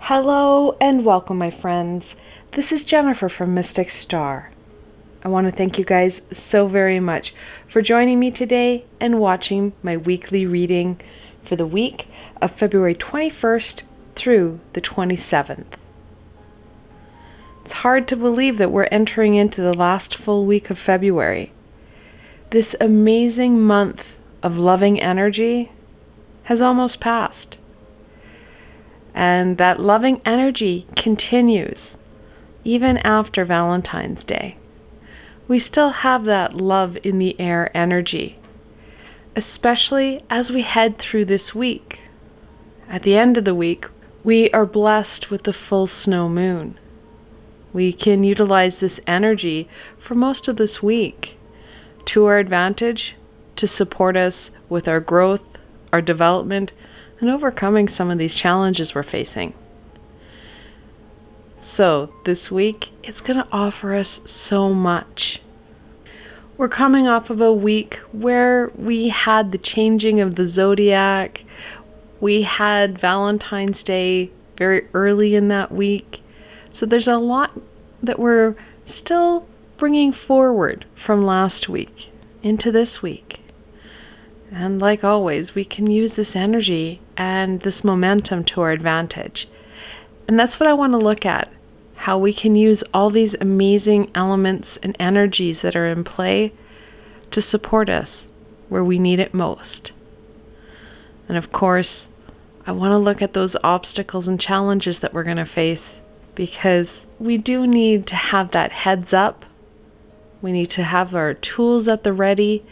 Hello and welcome, my friends. This is Jennifer from Mystic Star. I want to thank you guys so very much for joining me today and watching my weekly reading for the week of February 21st through the 27th. It's hard to believe that we're entering into the last full week of February. This amazing month of loving energy has almost passed. And that loving energy continues even after Valentine's Day. We still have that love in the air energy, especially as we head through this week. At the end of the week, we are blessed with the full snow moon. We can utilize this energy for most of this week to our advantage to support us with our growth, our development, and overcoming some of these challenges we're facing. So this week, it's going to offer us so much. We're coming off of a week where we had the changing of the zodiac. We had Valentine's Day very early in that week. So there's a lot that we're still bringing forward from last week into this week. And like always, we can use this energy and this momentum to our advantage. And that's what I want to look at, how we can use all these amazing elements and energies that are in play to support us where we need it most. And of course, I want to look at those obstacles and challenges that we're going to face, because we do need to have that heads up. We need to have our tools at the ready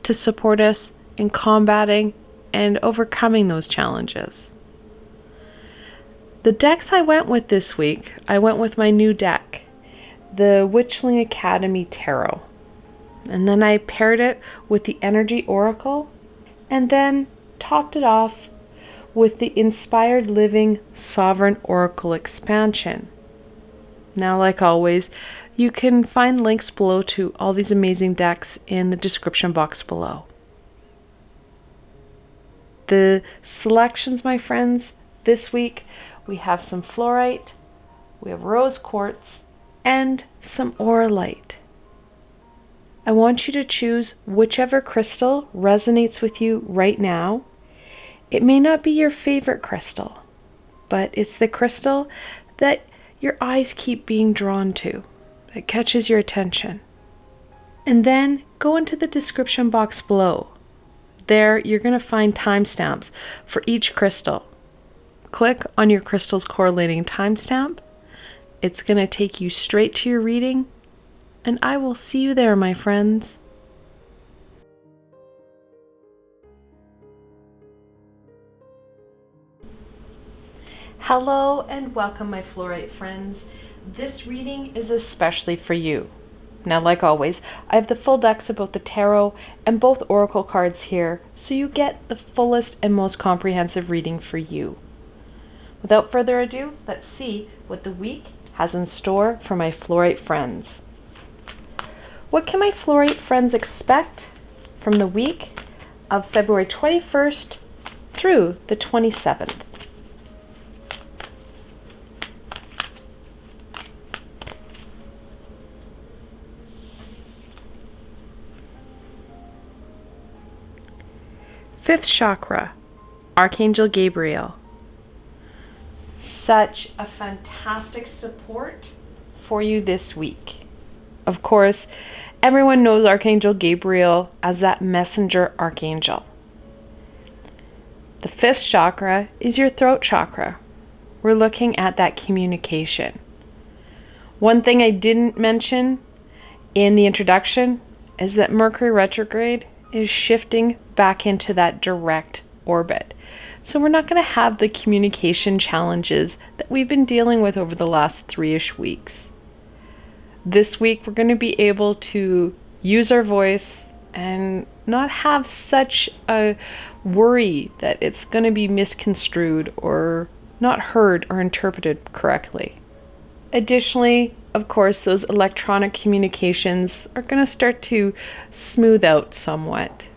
to support us in combating and overcoming those challenges. The decks I went with this week, I went with my new deck, the Witchling Academy Tarot. And then I paired it with the Energy Oracle, and then topped it off with the Inspired Living Sovereign Oracle expansion. Now, like always, you can find links below to all these amazing decks in the description box below. The selections, my friends, this week we have some Fluorite, we have Rose Quartz, and some Auralite. I want you to choose whichever crystal resonates with you right now. It may not be your favorite crystal, but it's the crystal that your eyes keep being drawn to, that catches your attention. And then go into the description box below. There, you're going to find timestamps for each crystal. Click on your crystal's correlating timestamp. It's going to take you straight to your reading, and I will see you there, my friends. Hello and welcome, my Fluorite friends. This reading is especially for you. Now, like always, I have the full decks of both the tarot and both oracle cards here, so you get the fullest and most comprehensive reading for you. Without further ado, let's see what the week has in store for my Fluorite friends. What can my Fluorite friends expect from the week of February 21st through the 27th? Fifth chakra, Archangel Gabriel. Such a fantastic support for you this week. Of course, everyone knows Archangel Gabriel as that messenger archangel. The fifth chakra is your throat chakra. We're looking at that communication. One thing I didn't mention in the introduction is that Mercury Retrograde is shifting back into that direct orbit. So we're not going to have the communication challenges that we've been dealing with over the last 3-ish weeks. This week we're going to be able to use our voice and not have such a worry that it's going to be misconstrued or not heard or interpreted correctly. Additionally, of course, those electronic communications are going to start to smooth out somewhat.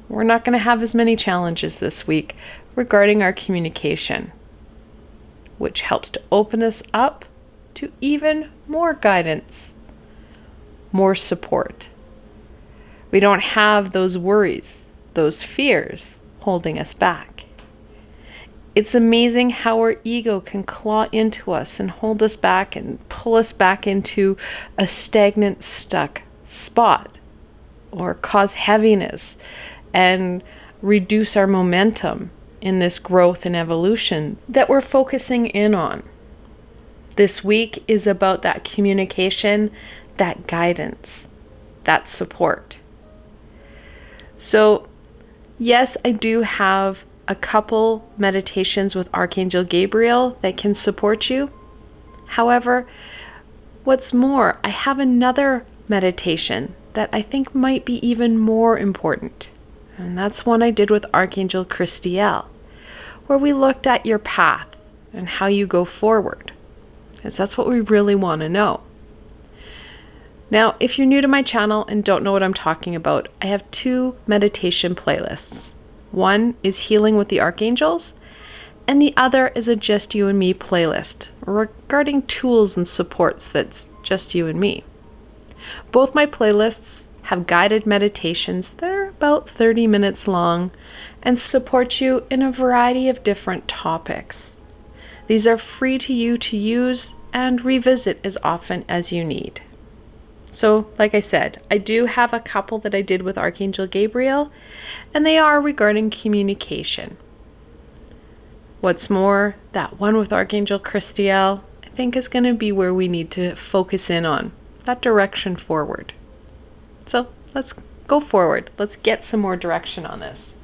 We're not going to have as many challenges this week regarding our communication. which helps to open us up to even more guidance, more support. We don't have those worries, those fears holding us back. It's amazing how our ego can claw into us and hold us back and pull us back into a stagnant, stuck spot, or cause heaviness and reduce our momentum in this growth and evolution that we're focusing in on. This week is about that communication, that guidance, that support. So, yes, I do have a couple meditations with Archangel Gabriel that can support you. However, what's more, I have another meditation that I think might be even more important. And that's one I did with Archangel Christiel, where we looked at your path and how you go forward, because that's what we really want to know. Now, if you're new to my channel and don't know what I'm talking about, I have 2 meditation playlists. One is Healing with the Archangels, and the other is a Just You and Me playlist regarding tools and supports that's just you and me. Both my playlists have guided meditations that are about 30 minutes long and support you in a variety of different topics. These are free to you to use and revisit as often as you need. So, like I said, I do have a couple that I did with Archangel Gabriel, and they are regarding communication. What's more, that one with Archangel Christiel, I think is going to be where we need to focus in on, that direction forward. So, let's go forward. Let's get some more direction on this.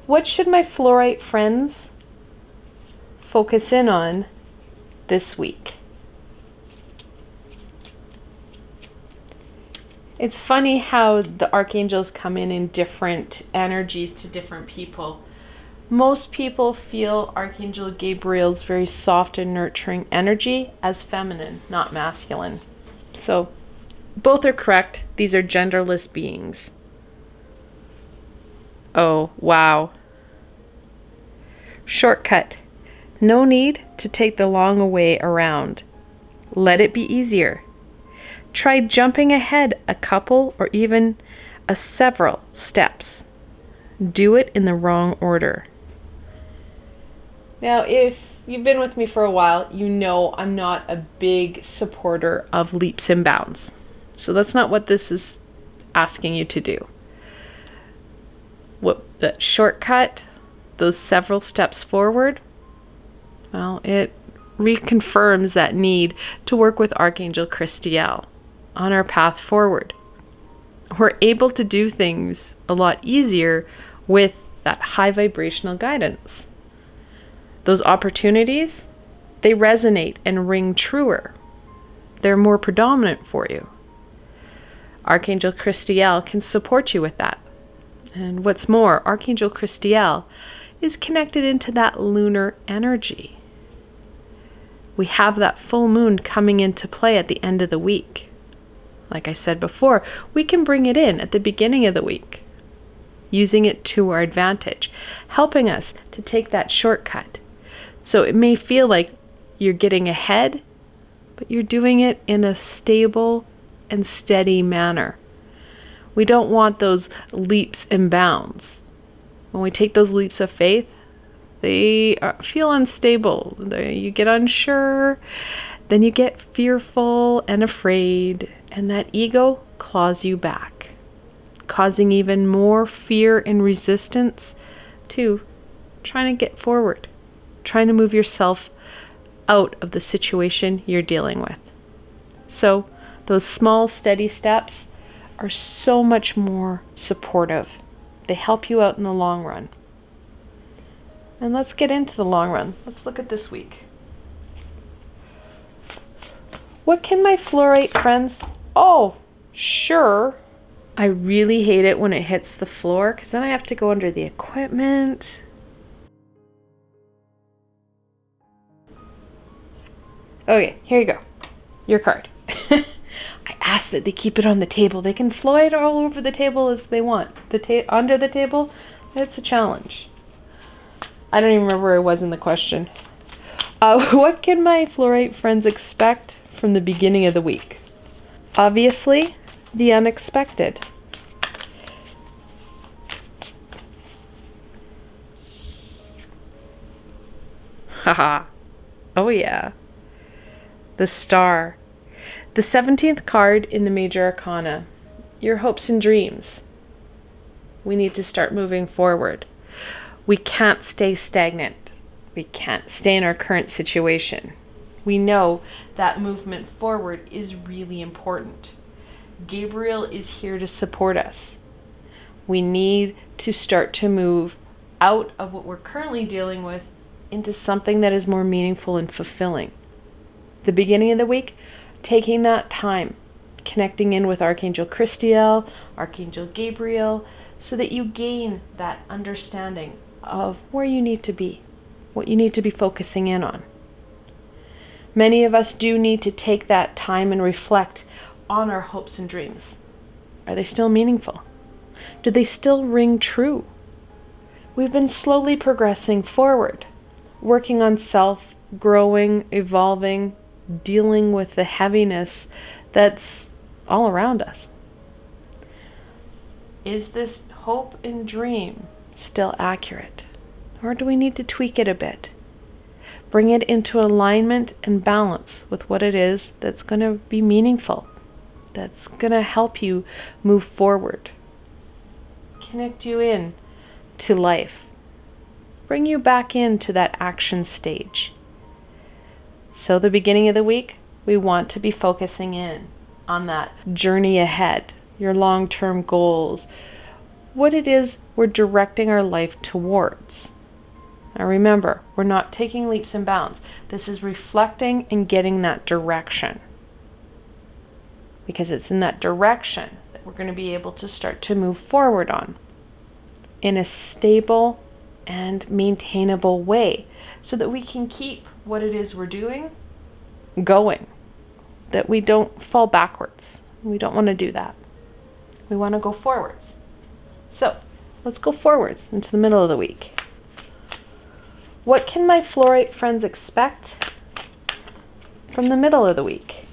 What should my fluorite friends focus in on this week? It's funny how the archangels come in different energies to different people. Most people feel Archangel Gabriel's very soft and nurturing energy as feminine, not masculine. So both are correct. These are genderless beings. Oh, wow. Shortcut. No need to take the long way around. Let it be easier. Try jumping ahead a couple or even several steps. Do it in the wrong order. Now, if you've been with me for a while, you know I'm not a big supporter of leaps and bounds. So that's not what this is asking you to do. What the shortcut, those several steps forward, well, it reconfirms that need to work with Archangel Christiel on our path forward. We're able to do things a lot easier with that high vibrational guidance. Those opportunities, they resonate and ring truer. They're more predominant for you. Archangel Christiel can support you with that. And what's more, Archangel Christiel is connected into that lunar energy. We have that full moon coming into play at the end of the week. Like I said before, we can bring it in at the beginning of the week, using it to our advantage, helping us to take that shortcut. So it may feel like you're getting ahead, but you're doing it in a stable and steady manner. We don't want those leaps and bounds. When we take those leaps of faith, they feel unstable. You get unsure, then you get fearful and afraid, and that ego claws you back, causing even more fear and resistance to trying to get forward, trying to move yourself out of the situation you're dealing with. So those small, steady steps are so much more supportive. They help you out in the long run. And let's get into the long run. Let's look at this week. What can my fluorite friends... Oh, sure. I really hate it when it hits the floor because then I have to go under the equipment. Okay, here you go. Your card. I asked that they keep it on the table. They can fly it all over the table if they want. Under the table, it's a challenge. I don't even remember where I was in the question. What can my fluorite friends expect from the beginning of the week? Obviously, the unexpected. Haha. Oh yeah. The star. The 17th card in the major arcana. Your hopes and dreams. We need to start moving forward. We can't stay stagnant. We can't stay in our current situation. We know that movement forward is really important. Gabriel is here to support us. We need to start to move out of what we're currently dealing with into something that is more meaningful and fulfilling. The beginning of the week, taking that time, connecting in with Archangel Christiel, Archangel Gabriel, so that you gain that understanding of where you need to be, what you need to be focusing in on. Many of us do need to take that time and reflect on our hopes and dreams. Are they still meaningful? Do they still ring true? We've been slowly progressing forward, working on self, growing, evolving, dealing with the heaviness that's all around us. Is this hope and dream still accurate? Or do we need to tweak it a bit? Bring it into alignment and balance with what it is that's going to be meaningful, that's going to help you move forward, connect you in to life, bring you back into that action stage. So the beginning of the week, we want to be focusing in on that journey ahead, your long-term goals, what it is we're directing our life towards. Now remember, we're not taking leaps and bounds. This is reflecting and getting that direction. Because it's in that direction that we're going to be able to start to move forward on in a stable and maintainable way so that we can keep what it is we're doing going, that we don't fall backwards. We don't want to do that. We want to go forwards. So let's go forwards into the middle of the week. What can my fluorite friends expect from the middle of the week?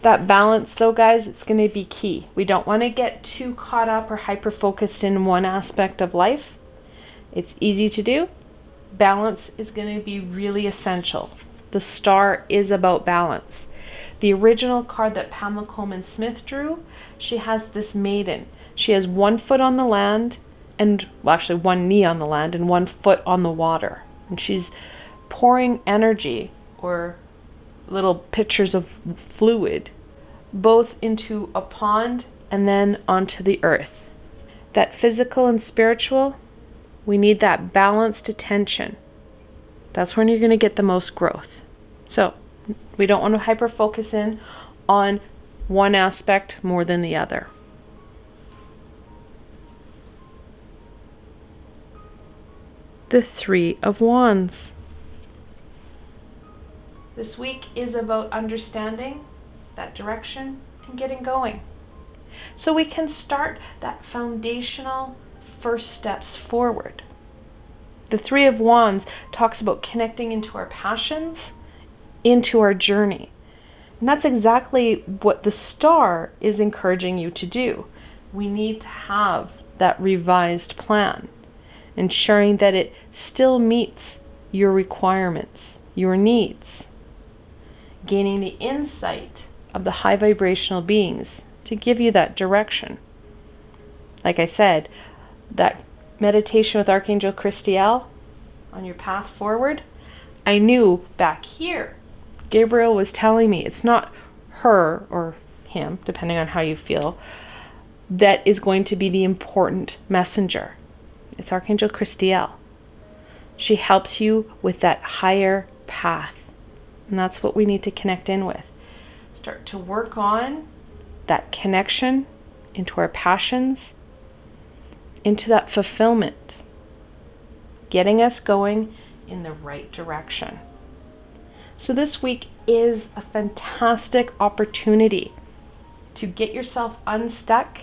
That balance, though, guys, it's going to be key. We don't want to get too caught up or hyper-focused in one aspect of life. It's easy to do. Balance is going to be really essential. The star is about balance. The original card that Pamela Coleman Smith drew, she has this maiden. She has 1 foot on the land, and well, actually 1 knee on the land and 1 foot on the water. And she's pouring energy or little pitchers of fluid both into a pond and then onto the earth. That physical and spiritual, we need that balanced attention. That's when you're going to get the most growth. So we don't want to hyper focus in on one aspect more than the other. The 3 of Wands. This week is about understanding that direction and getting going. So we can start that foundational first steps forward. The 3 of Wands talks about connecting into our passions, into our journey. And that's exactly what the star is encouraging you to do. We need to have that revised plan, ensuring that it still meets your requirements, your needs. Gaining the insight of the high vibrational beings to give you that direction. Like I said, that meditation with Archangel Christiel on your path forward, I knew back here, Gabriel was telling me it's not her or him, depending on how you feel, that is going to be the important messenger. It's Archangel Christiel. She helps you with that higher path. And that's what we need to connect in with. Start to work on that connection into our passions, into that fulfillment, getting us going in the right direction. So this week is a fantastic opportunity to get yourself unstuck,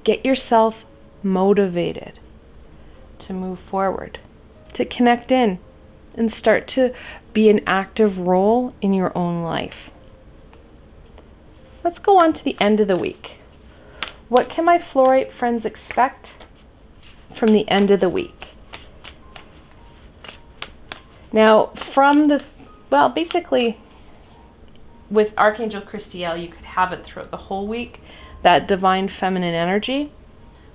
get yourself motivated. to move forward, to connect in and start to be an active role in your own life. Let's go on to the end of the week. What can my Fluorite friends expect from the end of the week? Now, basically, with Archangel Christiel, you could have it throughout the whole week, that divine feminine energy.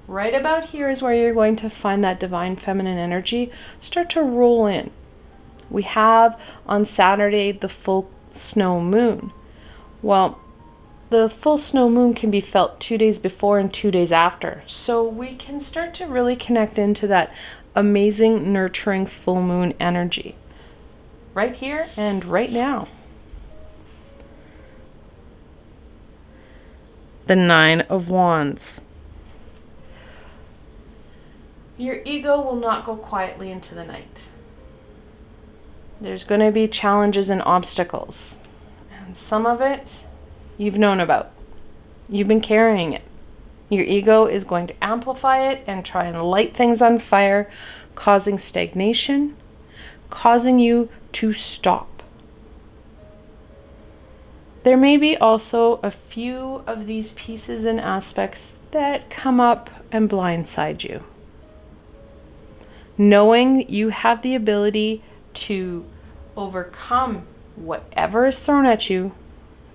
Right about here is where you're going to find that divine feminine energy start to roll in. We have on Saturday the full snow moon. Well, the full snow moon can be felt 2 days before and 2 days after. So we can start to really connect into that amazing, nurturing full moon energy. Right here and right now. The Nine of Wands. Your ego will not go quietly into the night. There's going to be challenges and obstacles. And some of it you've known about. You've been carrying it. Your ego is going to amplify it and try and light things on fire, causing stagnation, causing you to stop. There may be also a few of these pieces and aspects that come up and blindside you. Knowing you have the ability to overcome whatever is thrown at you,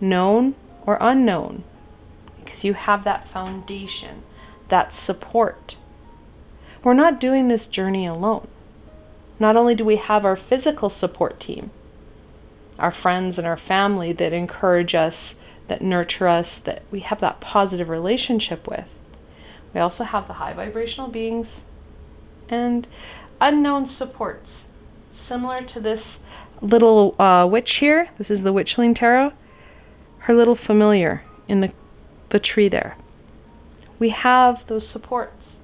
known or unknown, because you have that foundation, that support. We're not doing this journey alone. Not only do we have our physical support team, our friends and our family that encourage us, that nurture us, that we have that positive relationship with, we also have the high vibrational beings and unknown supports, similar to this little witch here. This is the Witchling tarot. Her little familiar in the tree there. We have those supports.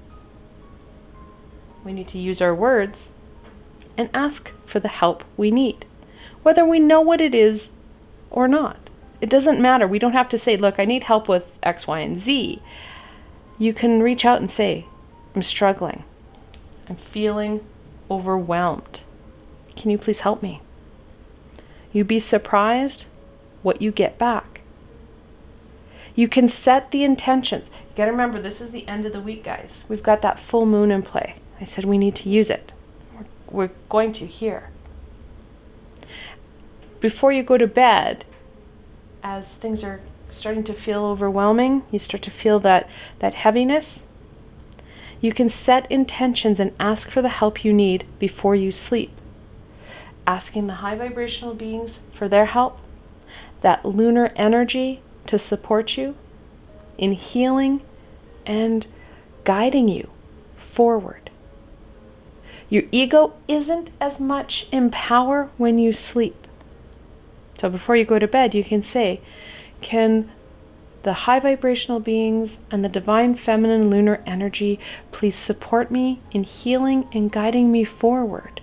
We need to use our words and ask for the help we need, whether we know what it is or not. It doesn't matter. We don't have to say, look, I need help with X, Y, and Z. You can reach out and say, I'm struggling. I'm feeling overwhelmed. Can you please help me? You'd be surprised what you get back. You can set the intentions. You got to remember, this is the end of the week, guys. We've got that full moon in play. I said we need to use it. We're going to here. Before you go to bed, as things are starting to feel overwhelming, you start to feel that heaviness, you can set intentions and ask for the help you need before you sleep. Asking the high vibrational beings for their help, that lunar energy to support you in healing and guiding you forward. Your ego isn't as much in power when you sleep. So before you go to bed, you can say, can the high vibrational beings and the divine feminine lunar energy please support me in healing and guiding me forward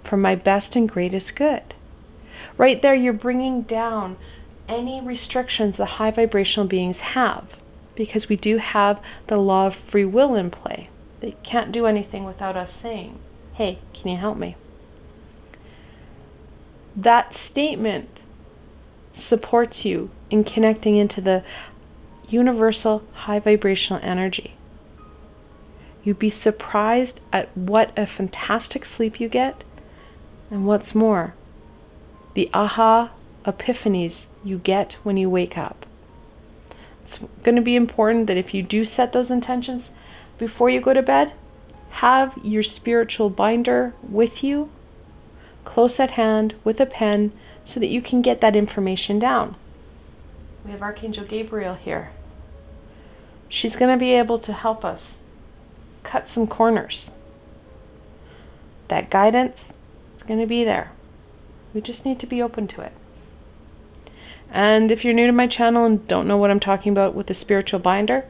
for my best and greatest good? Right there, you're bringing down any restrictions the high vibrational beings have, because we do have the law of free will in play. They can't do anything without us saying, hey, can you help me? That statement supports you in connecting into the universal high vibrational energy. You'd be surprised at what a fantastic sleep you get, and what's more, the aha epiphanies you get when you wake up. It's going to be important that if you do set those intentions before you go to bed, have your spiritual binder with you, close at hand with a pen, so that you can get that information down. We have Archangel Gabriel here. She's going to be able to help us cut some corners. That guidance is going to be there. We just need to be open to it. And if you're new to my channel and don't know what I'm talking about with the spiritual binder,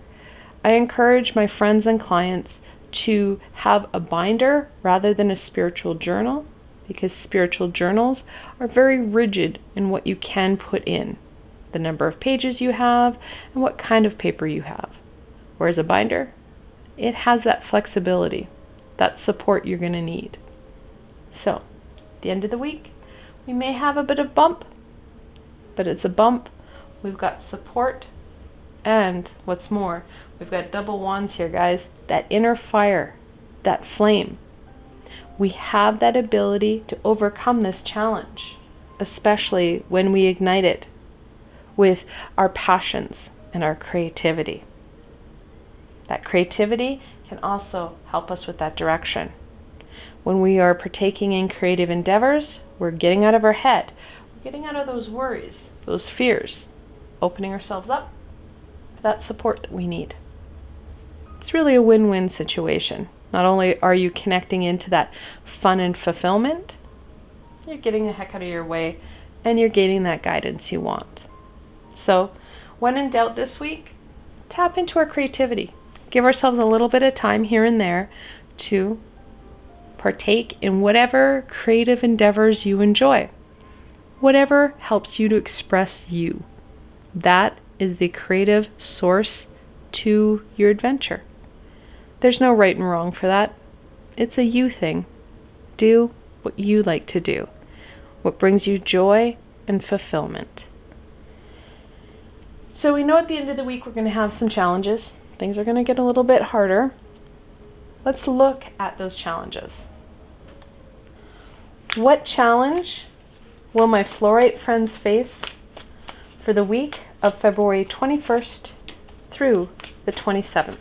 I encourage my friends and clients to have a binder rather than a spiritual journal, because spiritual journals are very rigid in what you can put in, the number of pages you have, and what kind of paper you have. Whereas a binder, it has that flexibility. that support you're going to need. So, at the end of the week, we may have a bit of bump, but it's a bump. We've got support, and what's more, we've got double wands here, guys. That inner fire, that flame. We have that ability to overcome this challenge, especially when we ignite it with our passions and our creativity. That creativity can also help us with that direction. When we are partaking in creative endeavors, we're getting out of our head. We're getting out of those worries, those fears, opening ourselves up to that support that we need. It's really a win-win situation. Not only are you connecting into that fun and fulfillment, you're getting the heck out of your way and you're gaining that guidance you want. So, when in doubt this week, tap into our creativity. Give ourselves a little bit of time here and there to partake in whatever creative endeavors you enjoy. Whatever helps you to express you. That is the creative source to your adventure. There's no right and wrong for that. It's a you thing. Do what you like to do. What brings you joy and fulfillment. So we know at the end of the week we're going to have some challenges. Things are going to get a little bit harder. Let's look at those challenges. What challenge will my Fluorite friends face for the week of February 21st through the 27th?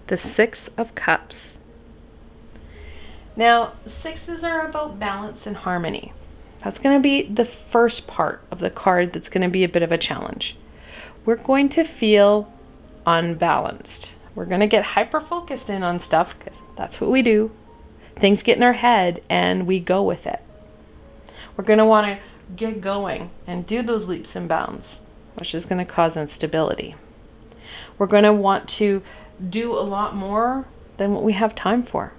The Six of Cups. Now, sixes are about balance and harmony. That's going to be the first part of the card that's going to be a bit of a challenge. We're going to feel unbalanced. We're going to get hyper-focused in on stuff because that's what we do. Things get in our head and we go with it. We're going to want to get going and do those leaps and bounds, which is going to cause instability. We're going to want to do a lot more than what we have time for,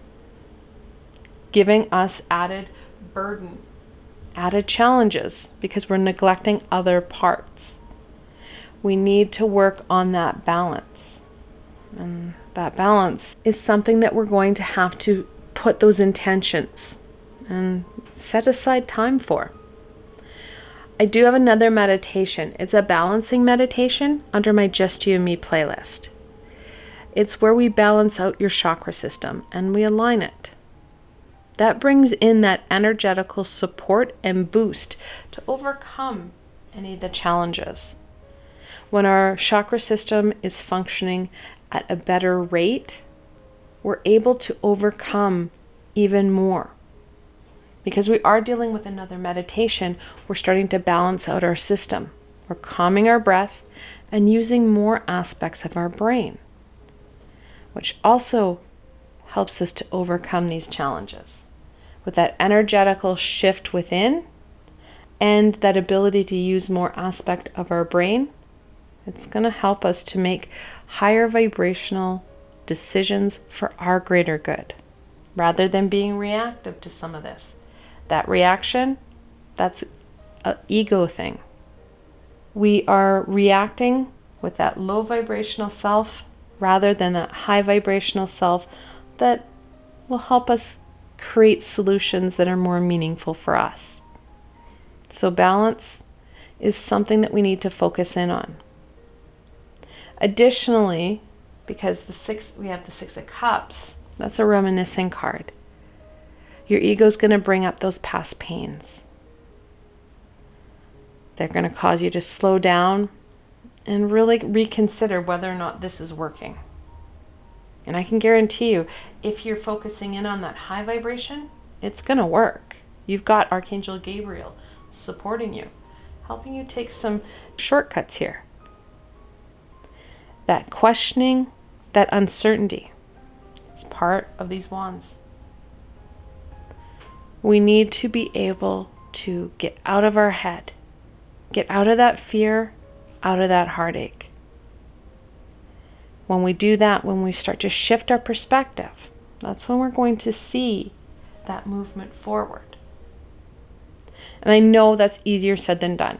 giving us added burden, added challenges because we're neglecting other parts. We need to work on that balance. And that balance is something that we're going to have to put those intentions and set aside time for. I do have another meditation. It's a balancing meditation under my Just You and Me playlist. It's where we balance out your chakra system and we align it. That brings in that energetical support and boost to overcome any of the challenges. When our chakra system is functioning at a better rate, we're able to overcome even more. Because we are dealing with another meditation, we're starting to balance out our system. We're calming our breath and using more aspects of our brain, which also helps us to overcome these challenges. With that energetical shift within and that ability to use more aspect of our brain, it's going to help us to make higher vibrational decisions for our greater good, rather than being reactive to some of this. That reaction, that's an ego thing. We are reacting with that low vibrational self rather than that high vibrational self that will help us create solutions that are more meaningful for us. So balance is something that we need to focus in on. Additionally, because we have the Six of Cups, that's a reminiscing card. Your ego is going to bring up those past pains. They're going to cause you to slow down and really reconsider whether or not this is working. And I can guarantee you, if you're focusing in on that high vibration, it's going to work. You've got Archangel Gabriel supporting you, helping you take some shortcuts here. That questioning, that uncertainty, it's part of these wands. We need to be able to get out of our head, get out of that fear, out of that heartache. When we do that, when we start to shift our perspective, that's when we're going to see that movement forward. And I know that's easier said than done.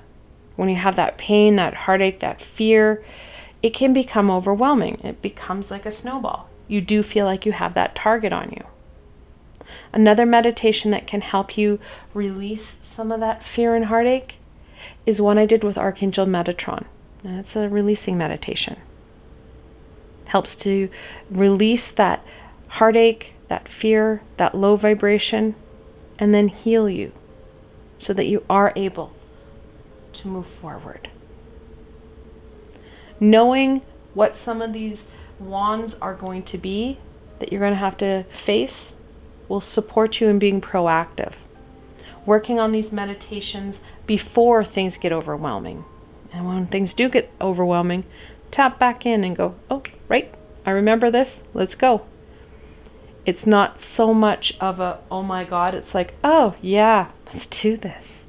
When you have that pain, that heartache, that fear, it can become overwhelming. It becomes like a snowball. You do feel like you have that target on you. Another meditation that can help you release some of that fear and heartache is one I did with Archangel Metatron. And it's a releasing meditation. Helps to release that heartache, that fear, that low vibration, and then heal you so that you are able to move forward. Knowing what some of these wands are going to be that you're going to have to face will support you in being proactive. Working on these meditations before things get overwhelming. And when things do get overwhelming, tap back in and go, oh, right, I remember this, let's go. It's not so much of a, oh my God, it's like, oh yeah, let's do this.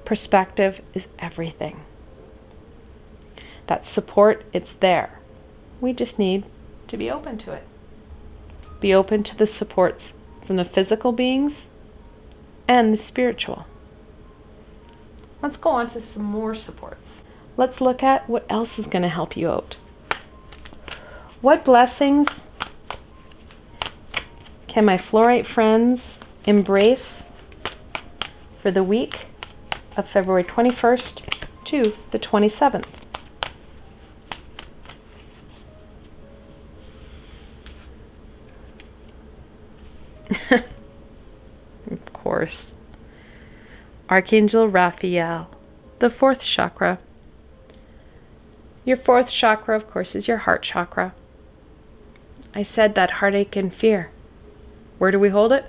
Perspective is everything. That support, it's there. We just need to be open to it. Be open to the supports from the physical beings and the spiritual. Let's go on to some more supports. Let's look at what else is going to help you out. What blessings can my Fluorite friends embrace for the week of February 21st to the 27th? Of course. Archangel Raphael, the 4th chakra. Your 4th chakra, of course, is your heart chakra. I said that heartache and fear. Where do we hold it?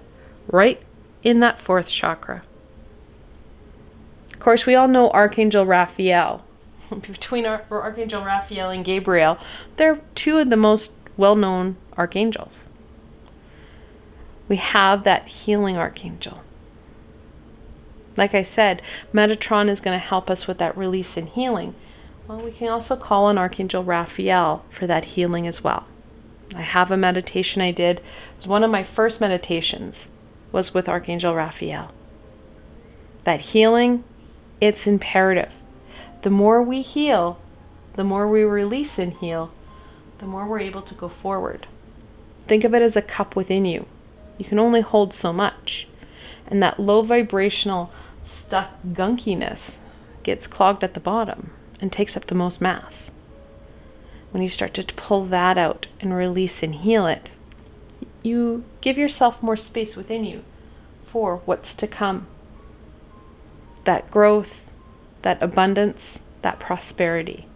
Right in that 4th chakra. Of course, we all know Archangel Raphael. Between Archangel Raphael and Gabriel, they're two of the most well-known archangels. We have that healing archangel. Like I said, Metatron is going to help us with that release and healing. Well, we can also call on Archangel Raphael for that healing as well. I have a meditation I did. It was one of my first meditations was with Archangel Raphael. That healing, it's imperative. The more we heal, the more we release and heal, the more we're able to go forward. Think of it as a cup within you. You can only hold so much. And that low vibrational stuck gunkiness gets clogged at the bottom and takes up the most mass. When you start to pull that out and release and heal it, you give yourself more space within you for what's to come. That growth, that abundance, that prosperity.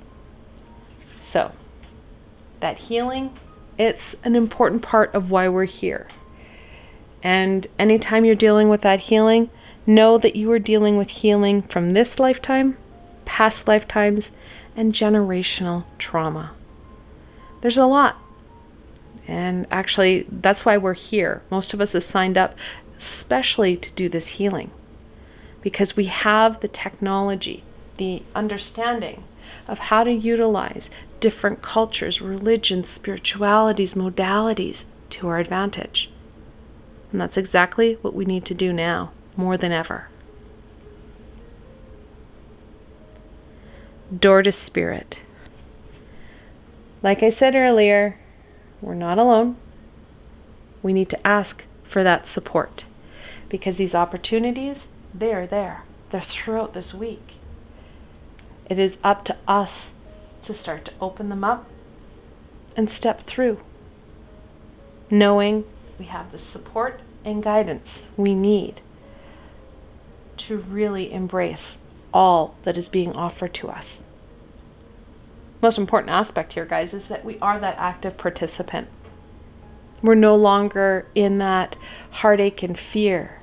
So, that healing, it's an important part of why we're here. And anytime you're dealing with that healing, know that you are dealing with healing from this lifetime, past lifetimes, and generational trauma. There's a lot. And actually, that's why we're here. Most of us have signed up especially to do this healing. Because we have the technology, the understanding of how to utilize different cultures, religions, spiritualities, modalities to our advantage. And that's exactly what we need to do now, more than ever. Door to Spirit. Like I said earlier, we're not alone. We need to ask for that support because these opportunities, they are there. They're throughout this week. It is up to us to start to open them up and step through, knowing we have the support and guidance we need to really embrace all that is being offered to us. Most important aspect here, guys, is that we are that active participant. We're no longer in that heartache and fear,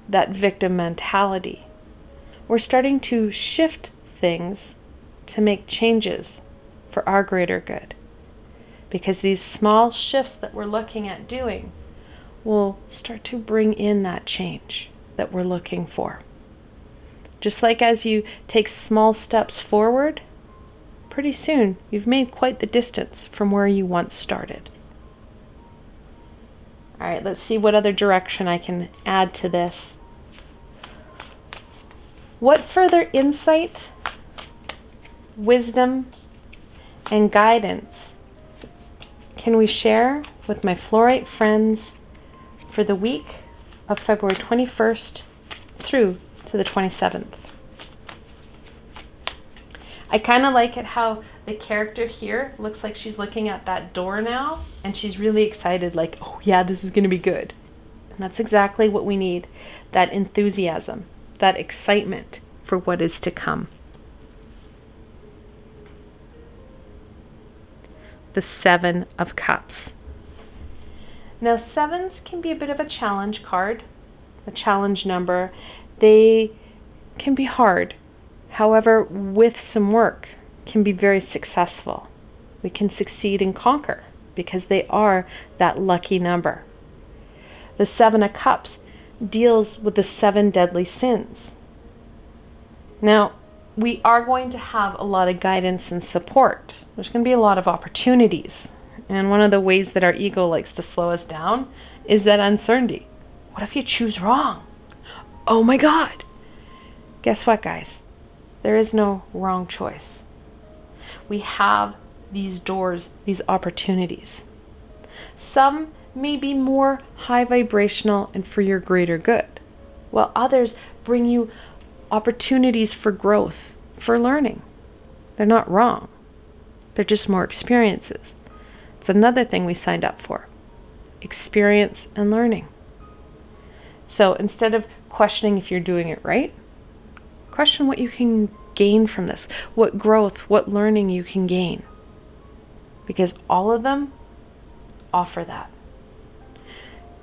that victim mentality. We're starting to shift things to make changes for our greater good. Because these small shifts that we're looking at doing will start to bring in that change that we're looking for. Just like as you take small steps forward, pretty soon you've made quite the distance from where you once started. All right, let's see what other direction I can add to this. What further insight, wisdom, and guidance can we share with my Fluorite friends for the week of February 21st through to the 27th? I kind of like it how the character here looks like she's looking at that door now and she's really excited, like, oh yeah, this is going to be good. And that's exactly what we need, that enthusiasm, that excitement for what is to come. The Seven of Cups. Now, sevens can be a bit of a challenge card, a challenge number. They can be hard. However, with some work, can be very successful. We can succeed and conquer because they are that lucky number. The Seven of Cups deals with the 7 deadly sins. Now, we are going to have a lot of guidance and support. There's going to be a lot of opportunities. And one of the ways that our ego likes to slow us down is that uncertainty. What if you choose wrong? Oh my God. Guess what, guys? There is no wrong choice. We have these doors, these opportunities. Some may be more high vibrational and for your greater good, while others bring you opportunities for growth, for learning. They're not wrong. They're just more experiences. It's another thing we signed up for. Experience and learning. So instead of questioning if you're doing it right, question what you can gain from this, what growth, what learning you can gain. Because all of them offer that.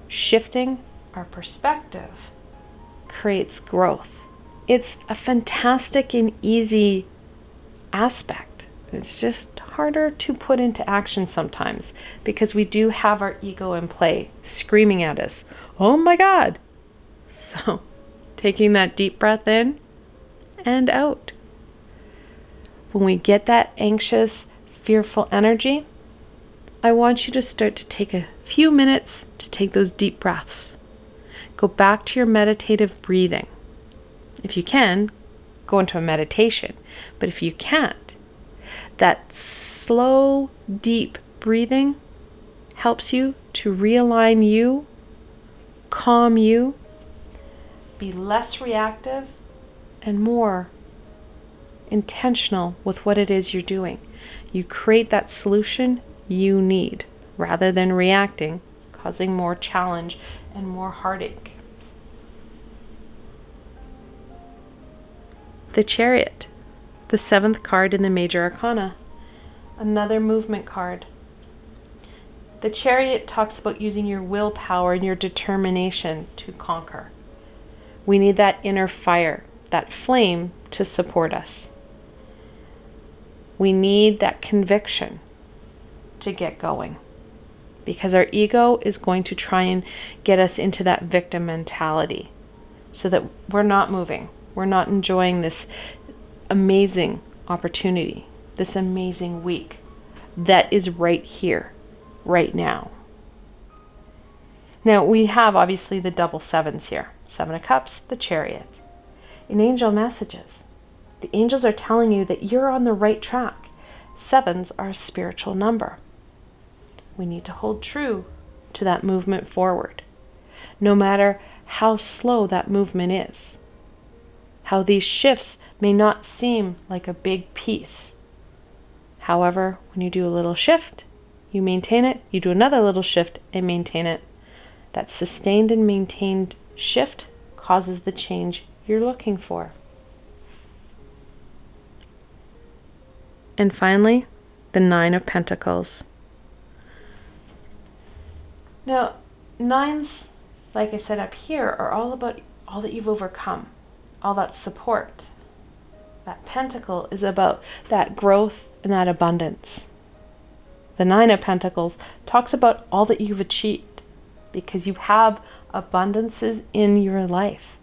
Shifting our perspective creates growth. It's a fantastic and easy aspect. It's just harder to put into action sometimes because we do have our ego in play, screaming at us, oh my God. So taking that deep breath in and out. When we get that anxious, fearful energy, I want you to start to take a few minutes to take those deep breaths. Go back to your meditative breathing. If you can, go into a meditation. But if you can't, that slow, deep breathing helps you to realign you, calm you, be less reactive, and more intentional with what it is you're doing. You create that solution you need rather than reacting, causing more challenge and more heartache. The Chariot, the 7th card in the Major Arcana, another movement card. The Chariot talks about using your willpower and your determination to conquer. We need that inner fire, that flame to support us. We need that conviction to get going because our ego is going to try and get us into that victim mentality so that we're not moving. We're not enjoying this amazing opportunity, this amazing week that is right here, right now. Now, we have obviously the double sevens here. 7 of Cups, the Chariot. In angel messages, the angels are telling you that you're on the right track. Sevens are a spiritual number. We need to hold true to that movement forward, no matter how slow that movement is. How these shifts may not seem like a big piece. However, when you do a little shift, you maintain it, you do another little shift and maintain it. That sustained and maintained shift causes the change you're looking for. And finally, the 9 of Pentacles. Now, 9s, like I said up here, are all about all that you've overcome, all that support. That Pentacle is about that growth and that abundance. The 9 of Pentacles talks about all that you've achieved because you have abundances in your life.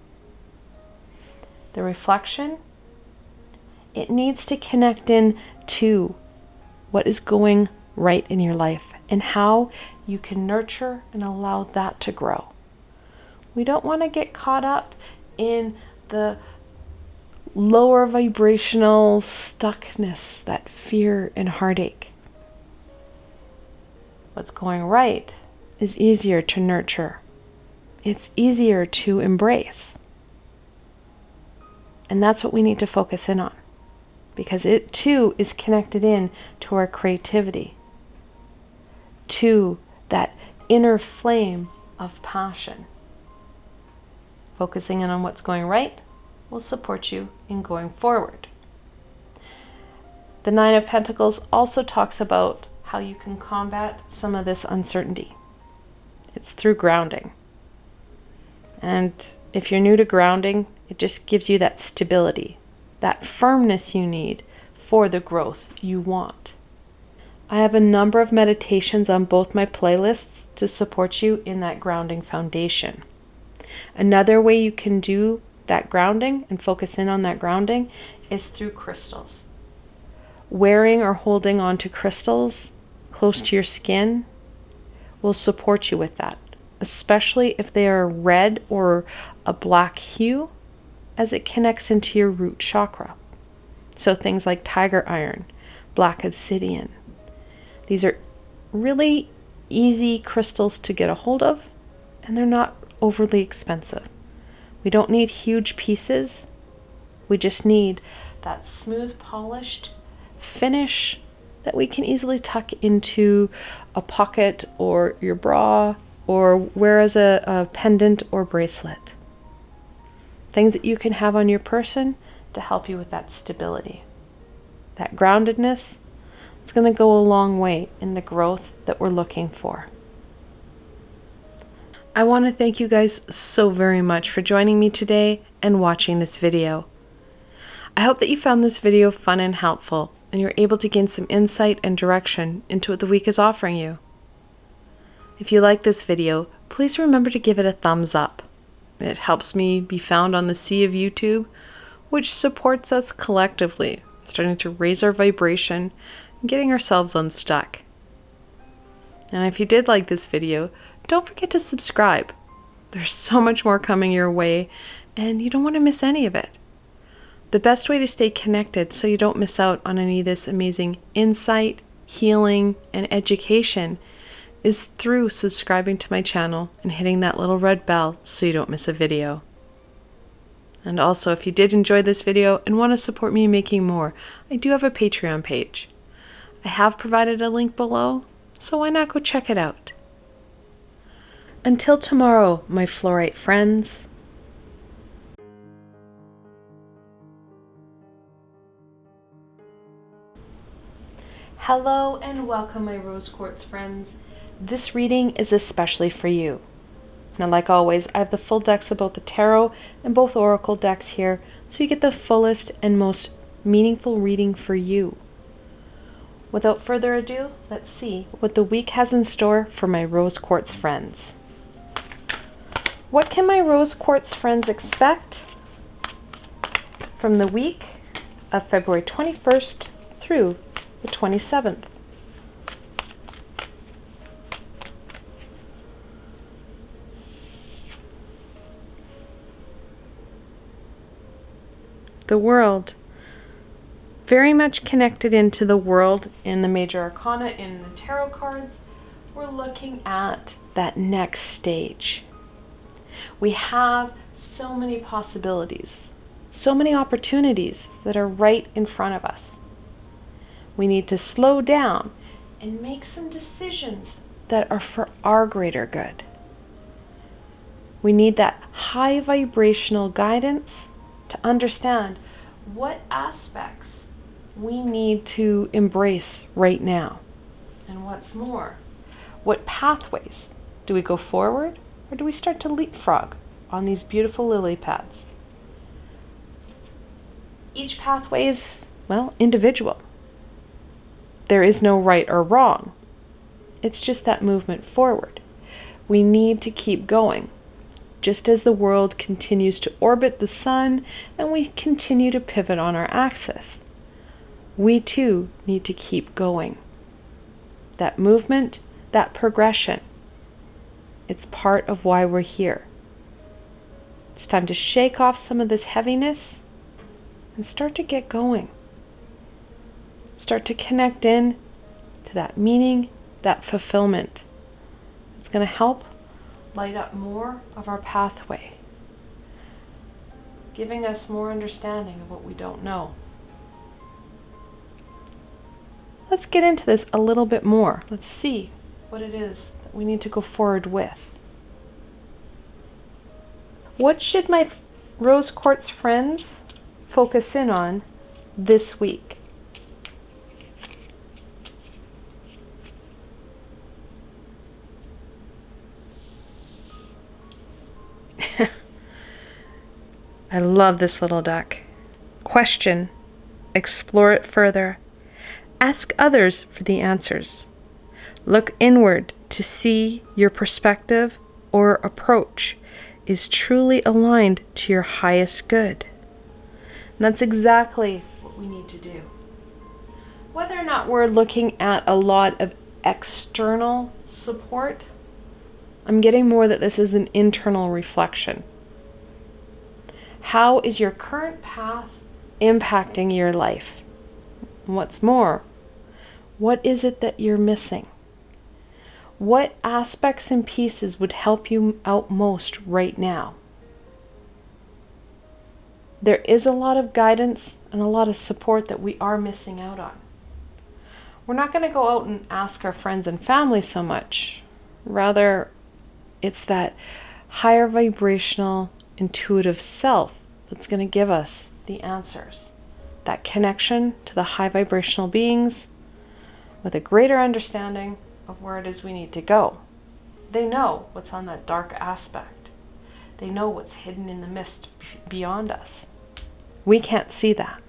The reflection, it needs to connect in to what is going right in your life and how you can nurture and allow that to grow. We don't want to get caught up in the lower vibrational stuckness, that fear and heartache. What's going right is easier to nurture. It's easier to embrace. And that's what we need to focus in on, because it too is connected in to our creativity, to that inner flame of passion. Focusing in on what's going right will support you in going forward. The Nine of Pentacles also talks about how you can combat some of this uncertainty. It's through grounding. And if you're new to grounding, it just gives you that stability, that firmness you need for the growth you want. I have a number of meditations on both my playlists to support you in that grounding foundation. Another way you can do that grounding and focus in on that grounding is through crystals. Wearing or holding on to crystals close to your skin will support you with that, especially if they are red or a black hue, as it connects into your root chakra. So things like tiger iron, black obsidian. These are really easy crystals to get a hold of, and they're not overly expensive. We don't need huge pieces. We just need that smooth, polished finish that we can easily tuck into a pocket or your bra, or wear as a pendant or bracelet. Things that you can have on your person to help you with that stability. That groundedness, it's going to go a long way in the growth that we're looking for. I want to thank you guys so very much for joining me today and watching this video. I hope that you found this video fun and helpful, and you're able to gain some insight and direction into what the week is offering you. If you like this video, please remember to give it a thumbs up. It helps me be found on the sea of YouTube, which supports us collectively, starting to raise our vibration and getting ourselves unstuck. And if you did like this video, don't forget to subscribe. There's so much more coming your way, and you don't want to miss any of it. The best way to stay connected so you don't miss out on any of this amazing insight, healing, and education is through subscribing to my channel and hitting that little red bell so you don't miss a video. And also, if you did enjoy this video and want to support me making more, I do have a Patreon page. I have provided a link below, so why not go check it out? Until tomorrow, my fluorite friends. Hello and welcome, my rose quartz friends. This reading is especially for you. Now, like always, I have the full decks of both the tarot and both oracle decks here, so you get the fullest and most meaningful reading for you. Without further ado, let's see what the week has in store for my rose quartz friends. What can my rose quartz friends expect from the week of February 21st through the 27th? The world. Very much connected into the world in the major arcana in the tarot cards. We're looking at that next stage. We have so many possibilities, so many opportunities that are right in front of us. We need to slow down and make some decisions that are for our greater good. We need that high vibrational guidance to understand what aspects we need to embrace right now. And what's more, what pathways? Do we go forward or do we start to leapfrog on these beautiful lily pads? Each pathway is, well, individual. There is no right or wrong. It's just that movement forward. We need to keep going. Just as the world continues to orbit the sun and we continue to pivot on our axis, we too need to keep going. That movement, that progression, it's part of why we're here. It's time to shake off some of this heaviness and start to get going. Start to connect in to that meaning, that fulfillment. It's going to help light up more of our pathway, giving us more understanding of what we don't know. Let's get into this a little bit more. Let's see what it is that we need to go forward with. What should my rose quartz friends focus in on this week? I love this little deck. Question, explore it further. Ask others for the answers. Look inward to see your perspective or approach is truly aligned to your highest good. And that's exactly what we need to do. Whether or not we're looking at a lot of external support, I'm getting more that this is an internal reflection. How is your current path impacting your life? What's more, what is it that you're missing? What aspects and pieces would help you out most right now? There is a lot of guidance and a lot of support that we are missing out on. We're not going to go out and ask our friends and family so much. Rather, it's that higher vibrational, intuitive self that's going to give us the answers. That connection to the high vibrational beings with a greater understanding of where it is we need to go. They know what's on that dark aspect. They know what's hidden in the mist beyond us. We can't see that.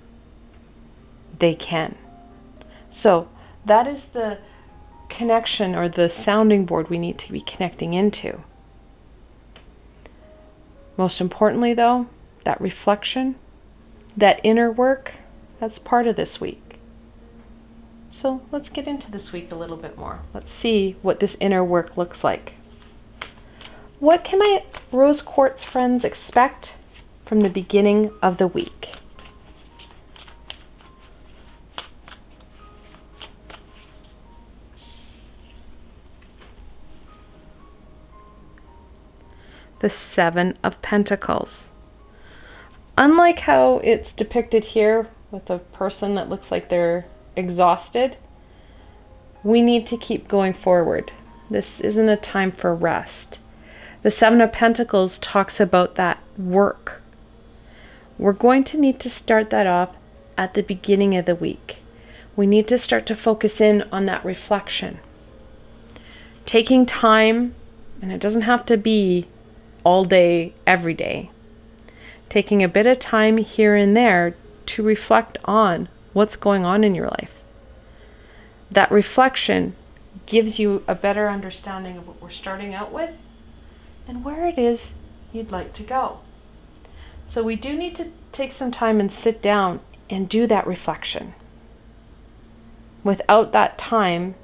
They can. So that is the connection or the sounding board we need to be connecting into. Most importantly though, that reflection, that inner work, that's part of this week. So let's get into this week a little bit more. Let's see what this inner work looks like. What can my rose quartz friends expect from the beginning of the week? The Seven of Pentacles. Unlike how it's depicted here with a person that looks like they're exhausted, we need to keep going forward. This isn't a time for rest. The Seven of Pentacles talks about that work. We're going to need to start that off at the beginning of the week. We need to start to focus in on that reflection. Taking time, and it doesn't have to be all day, every day. Taking a bit of time here and there to reflect on what's going on in your life. That reflection gives you a better understanding of what we're starting out with and where it is you'd like to go. So we do need to take some time and sit down and do that reflection. Without that time,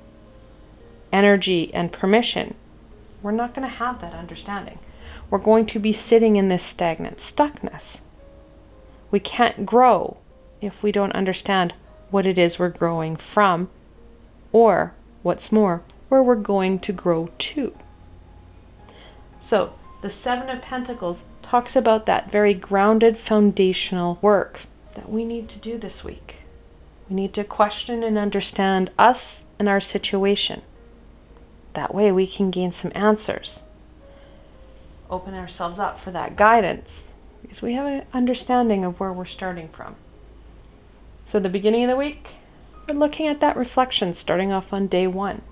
energy, and permission, we're not going to have that understanding. We're going to be sitting in this stagnant stuckness. We can't grow if we don't understand what it is we're growing from, or what's more, where we're going to grow to. So the Seven of Pentacles talks about that very grounded foundational work that we need to do this week. We need to question and understand us and our situation. That way we can gain some answers. Open ourselves up for that guidance because we have an understanding of where we're starting from. So the beginning of the week, we're looking at that reflection starting off on day 1.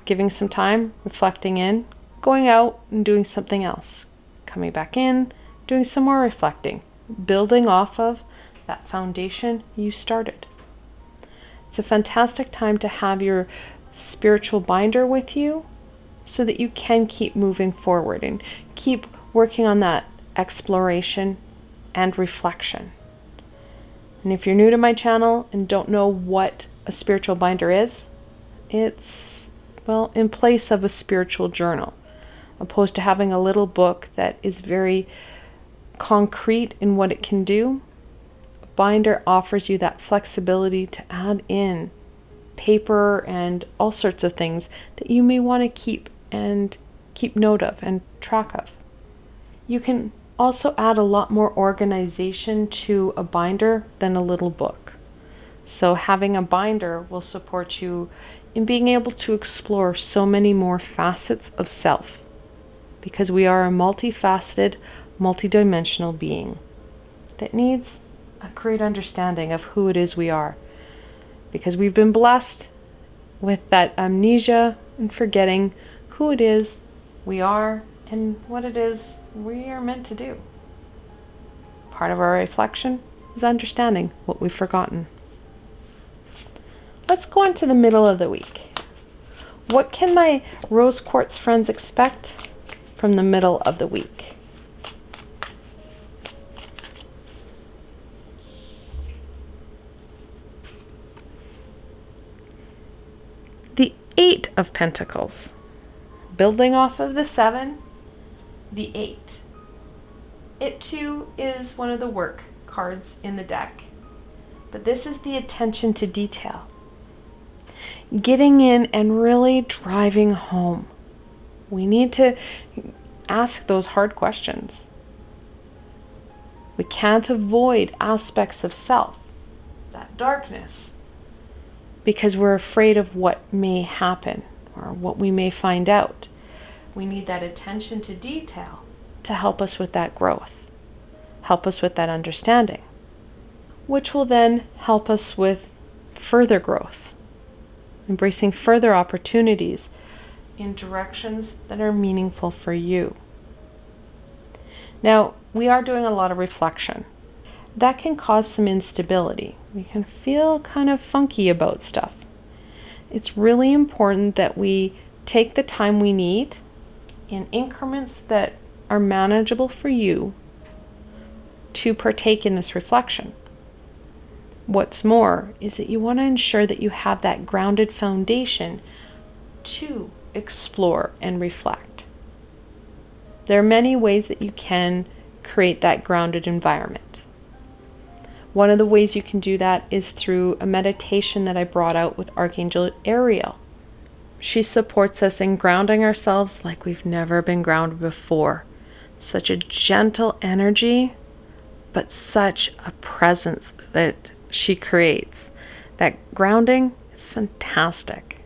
Giving some time, reflecting in, going out and doing something else. Coming back in, doing some more reflecting, building off of that foundation you started. It's a fantastic time to have your spiritual binder with you so that you can keep moving forward and keep working on that exploration and reflection. And if you're new to my channel and don't know what a spiritual binder is, it's, well, in place of a spiritual journal, opposed to having a little book that is very concrete in what it can do. binder offers you that flexibility to add in paper and all sorts of things that you may want to keep note of and track of. You can also add a lot more organization to a binder than a little book. So having a binder will support you in being able to explore so many more facets of self, because we are a multifaceted, multidimensional being that needs a great understanding of who it is we are, because we've been blessed with that amnesia and forgetting who it is we are and what it is we are meant to do. Part of our reflection is understanding what we've forgotten. Let's go on to the middle of the week. What can my rose quartz friends expect from the middle of the week? The Eight of Pentacles. Building off of the 7, the 8. It too is one of the work cards in the deck, but this is the attention to detail. Getting in and really driving home. We need to ask those hard questions. We can't avoid aspects of self, that darkness, because we're afraid of what may happen or what we may find out. We need that attention to detail to help us with that growth, help us with that understanding, which will then help us with further growth, embracing further opportunities in directions that are meaningful for you. Now, we are doing a lot of reflection. That can cause some instability. We can feel kind of funky about stuff. It's really important that we take the time we need in increments that are manageable for you to partake in this reflection. What's more is that you want to ensure that you have that grounded foundation to explore and reflect. There are many ways that you can create that grounded environment. One of the ways you can do that is through a meditation that I brought out with Archangel Ariel. She supports us in grounding ourselves like we've never been grounded before. Such a gentle energy, but such a presence that she creates. That grounding is fantastic.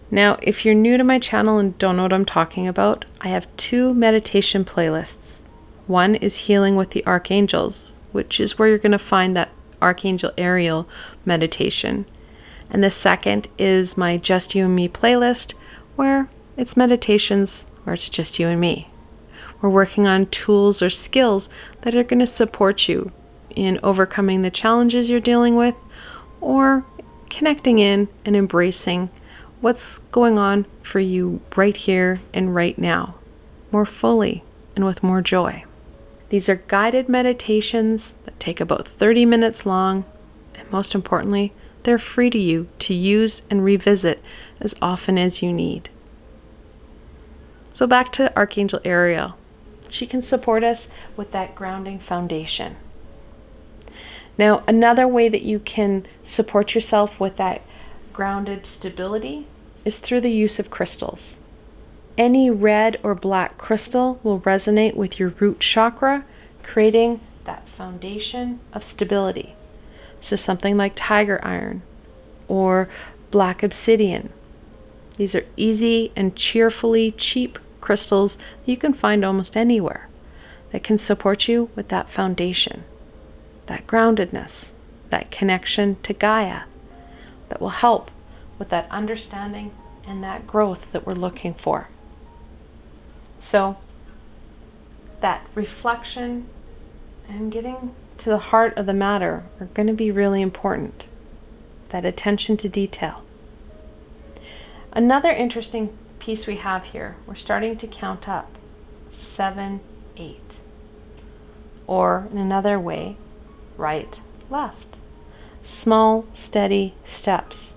Now, if you're new to my channel and don't know what I'm talking about, I have 2 meditation playlists. One is Healing with the Archangels, which is where you're going to find that Archangel Ariel meditation. And the second is my Just You and Me playlist, where it's meditations where it's just you and me. We're working on tools or skills that are going to support you in overcoming the challenges you're dealing with, or connecting in and embracing what's going on for you right here and right now, more fully and with more joy. These are guided meditations that take about 30 minutes long, and most importantly, they're free to you to use and revisit as often as you need. So back to Archangel Ariel. She can support us with that grounding foundation. Now, another way that you can support yourself with that grounded stability is through the use of crystals. Any red or black crystal will resonate with your root chakra, creating that foundation of stability. So something like tiger iron or black obsidian. These are easy and cheerfully cheap crystals that you can find almost anywhere that can support you with that foundation, that groundedness, that connection to Gaia, that will help with that understanding and that growth that we're looking for. So that reflection and getting to the heart of the matter are going to be really important. That attention to detail. Another interesting piece we have here, we're starting to count up 7, 8. Or in another way, right, left. Small, steady steps.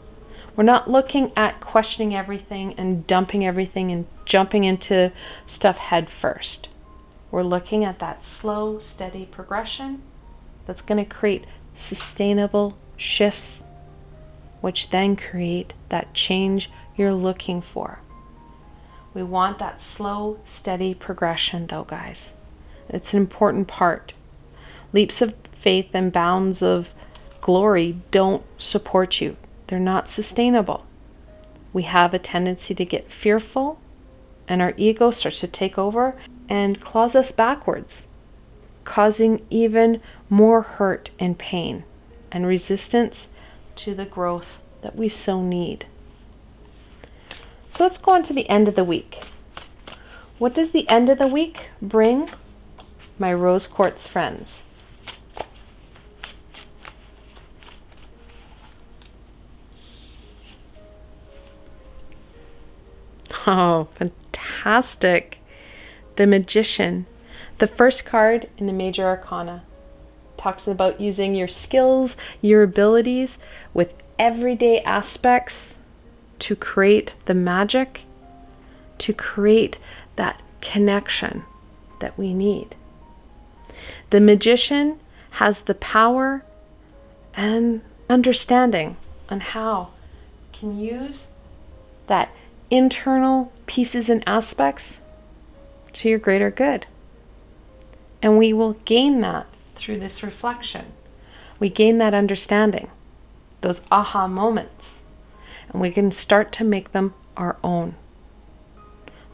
We're not looking at questioning everything and dumping everything and jumping into stuff head first. We're looking at that slow, steady progression that's going to create sustainable shifts, which then create that change you're looking for. We want that slow, steady progression though, guys. It's an important part. Leaps of faith and bounds of glory don't support you. They're not sustainable. We have a tendency to get fearful, and our ego starts to take over and claws us backwards, causing even more hurt and pain and resistance to the growth that we so need. So let's go on to the end of the week. What does the end of the week bring, my rose quartz friends? Oh, fantastic. The Magician, the first card in the Major Arcana, talks about using your skills, your abilities with everyday aspects to create the magic, to create that connection that we need. The Magician has the power and understanding on how you can use that internal pieces and aspects to your greater good. And we will gain that through this reflection. We gain that understanding, those aha moments, and we can start to make them our own.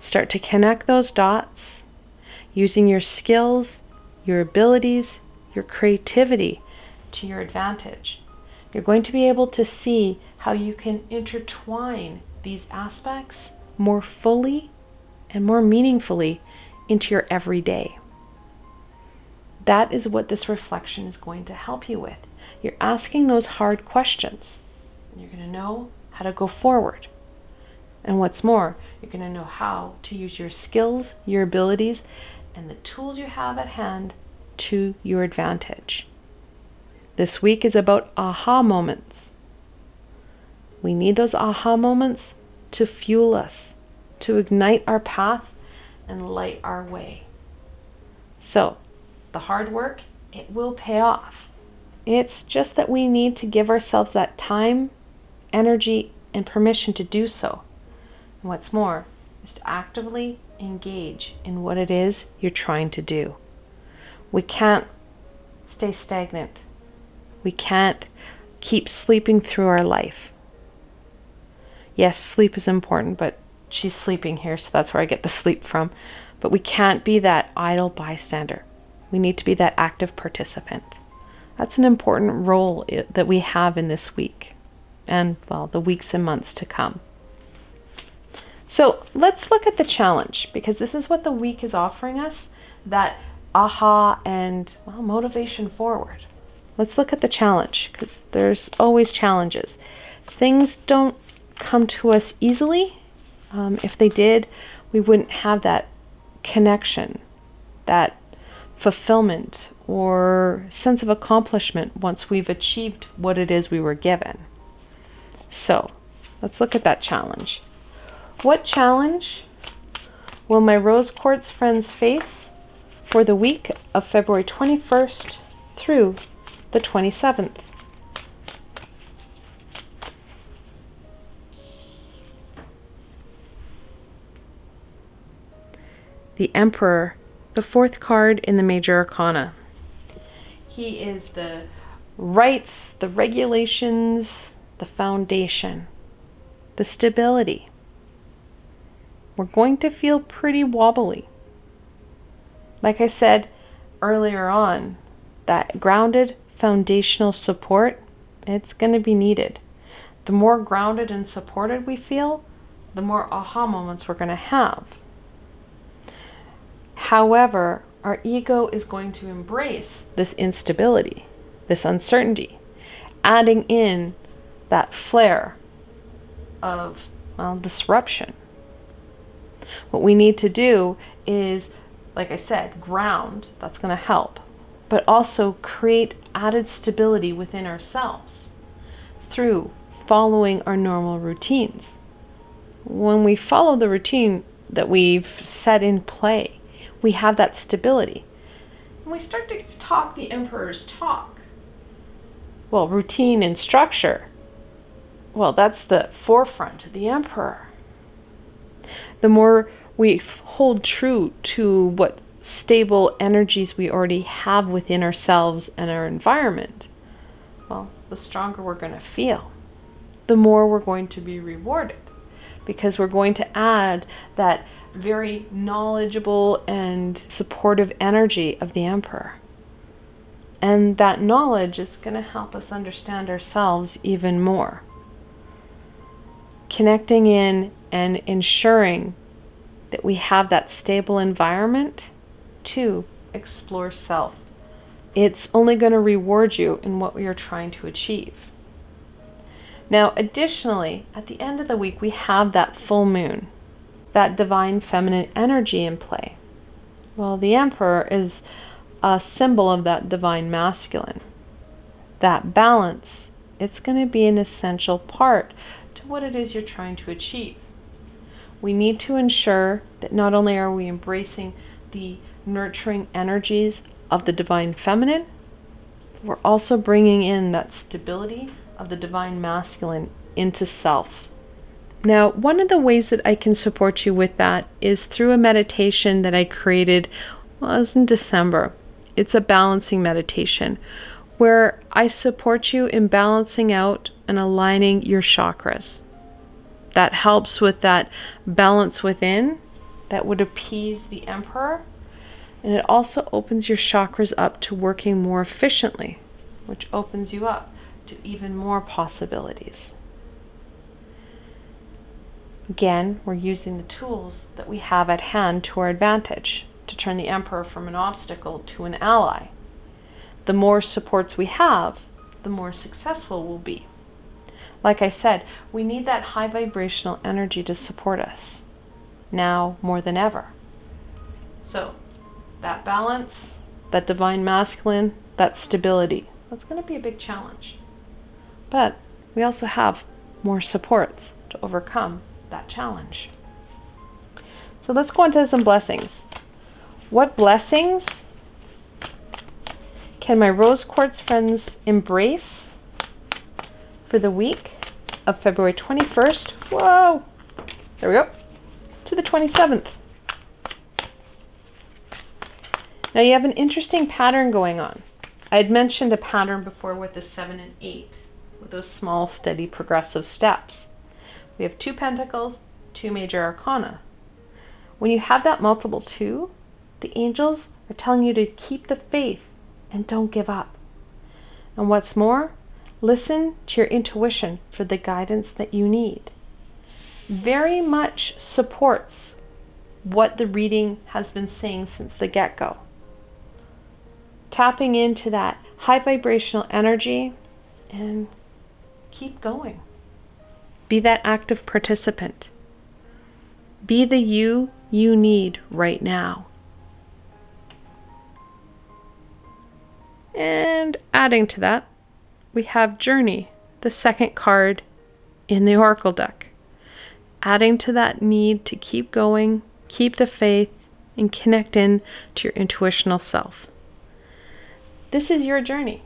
Start to connect those dots using your skills, your abilities, your creativity to your advantage. You're going to be able to see how you can intertwine these aspects more fully and more meaningfully into your everyday. That is what this reflection is going to help you with. You're asking those hard questions. You're going to know how to go forward. And what's more, you're going to know how to use your skills, your abilities, and the tools you have at hand to your advantage. This week is about aha moments. We need those aha moments to fuel us, to ignite our path and light our way. So, the hard work, it will pay off. It's just that we need to give ourselves that time, energy, and permission to do so. And what's more is to actively engage in what it is you're trying to do. We can't stay stagnant. We can't keep sleeping through our life. Yes, sleep is important, but she's sleeping here, so that's where I get the sleep from. But we can't be that idle bystander. We need to be that active participant. That's an important role that we have in this week and, well, the weeks and months to come. So let's look at the challenge, because this is what the week is offering us, that aha and, well, motivation forward. Let's look at the challenge, because there's always challenges. Things don't come to us easily. If they did, we wouldn't have that connection, that fulfillment or sense of accomplishment once we've achieved what it is we were given. So let's look at that challenge. What challenge will my rose quartz friends face for the week of February 21st through the 27th? The Emperor, the fourth card in the Major Arcana. He is the rights, the regulations, the foundation, the stability. We're going to feel pretty wobbly. Like I said earlier on, that grounded foundational support, it's going to be needed. The more grounded and supported we feel, the more aha moments we're going to have. However, our ego is going to embrace this instability, this uncertainty, adding in that flare of, well, disruption. What we need to do is, like I said, ground. That's going to help. But also create added stability within ourselves through following our normal routines. When we follow the routine that we've set in play, we have that stability. And we start to talk the Emperor's talk. Well, routine and structure. Well, that's the forefront of the Emperor. The more we hold true to what stable energies we already have within ourselves and our environment, well, the stronger we're going to feel. The more we're going to be rewarded, because we're going to add that very knowledgeable and supportive energy of the Emperor. And that knowledge is going to help us understand ourselves even more. Connecting in and ensuring that we have that stable environment to explore self. It's only going to reward you in what you're trying to achieve. Now, additionally, at the end of the week, we have that full moon, that divine feminine energy in play. Well, the Emperor is a symbol of that divine masculine. That balance, it's going to be an essential part to what it is you're trying to achieve. We need to ensure that not only are we embracing the nurturing energies of the divine feminine, we're also bringing in that stability of the divine masculine into self. Now, one of the ways that I can support you with that is through a meditation that I created, well, it was in December. It's a balancing meditation where I support you in balancing out and aligning your chakras. That helps with that balance within that would appease the Emperor. And it also opens your chakras up to working more efficiently, which opens you up to even more possibilities. Again, we're using the tools that we have at hand to our advantage to turn the Emperor from an obstacle to an ally. The more supports we have, the more successful we'll be. Like I said, we need that high vibrational energy to support us, now more than ever. So, that balance, that divine masculine, that stability, that's going to be a big challenge. But we also have more supports to overcome that challenge. So let's go into some blessings. What blessings can my rose quartz friends embrace for the week of February 21st? Whoa! There we go. To the 27th. Now you have an interesting pattern going on. I had mentioned a pattern before with the 7 and 8, with those small, steady, progressive steps. We have 2 pentacles, 2 major arcana. When you have that multiple 2, the angels are telling you to keep the faith and don't give up. And what's more, listen to your intuition for the guidance that you need. Very much supports what the reading has been saying since the get-go. Tapping into that high vibrational energy and keep going. Be that active participant. Be the you need right now. And adding to that, we have Journey, the second card in the Oracle deck. Adding to that need to keep going, keep the faith, and connect in to your intuitional self. This is your journey.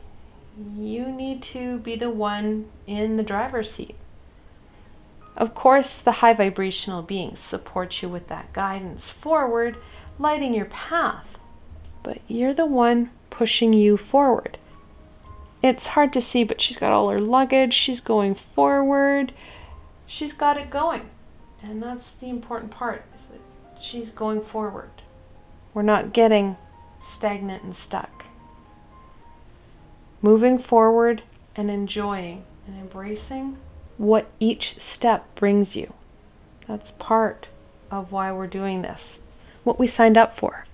You need to be the one in the driver's seat. Of course, the high vibrational beings support you with that guidance forward, lighting your path, but you're the one pushing you forward. It's hard to see, but she's got all her luggage, she's going forward, she's got it going. And that's the important part, is that she's going forward. We're not getting stagnant and stuck. Moving forward and enjoying and embracing what each step brings you. That's part of why we're doing this. What we signed up for.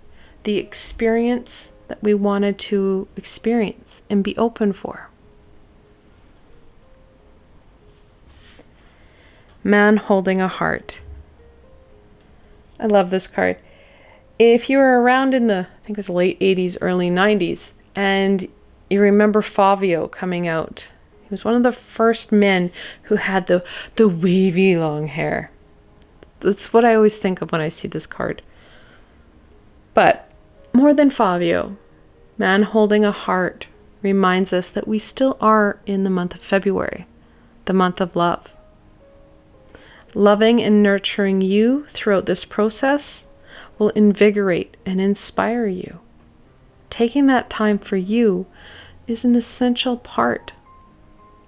The experience that we wanted to experience and be open for. Man holding a heart. I love this card. If you were around in the, I think it was late 80s, early 90s, and you remember Fabio coming out. He was one of the first men who had the wavy long hair. That's what I always think of when I see this card. But more than Fabio, Man holding a heart reminds us that we still are in the month of February, the month of love. Loving and nurturing you throughout this process will invigorate and inspire you. Taking that time for you is an essential part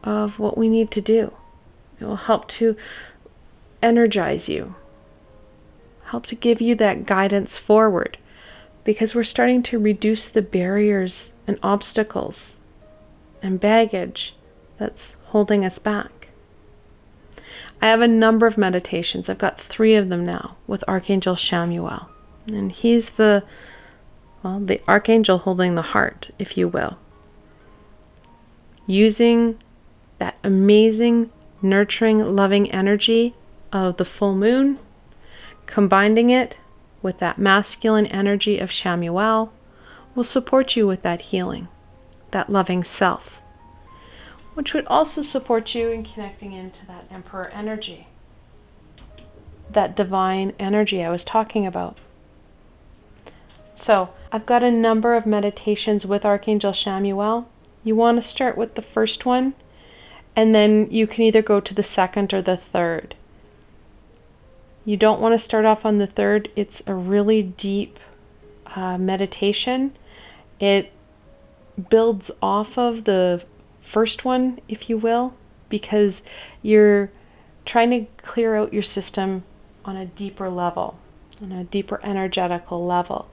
of what we need to do. It will help to energize you, help to give you that guidance forward, because we're starting to reduce the barriers and obstacles and baggage that's holding us back. I have a number of meditations. I've got 3 of them now with Archangel Chamuel. And he's the archangel holding the heart, if you will. Using that amazing, nurturing, loving energy of the full moon, combining it with that masculine energy of Chamuel, will support you with that healing, that loving self, which would also support you in connecting into that Emperor energy, that divine energy I was talking about. So I've got a number of meditations with Archangel Chamuel. You want to start with the first one, and then you can either go to the second or the third. You don't want to start off on the third. It's a really deep meditation. It builds off of the first one, if you will, because you're trying to clear out your system on a deeper level, on a deeper energetical level.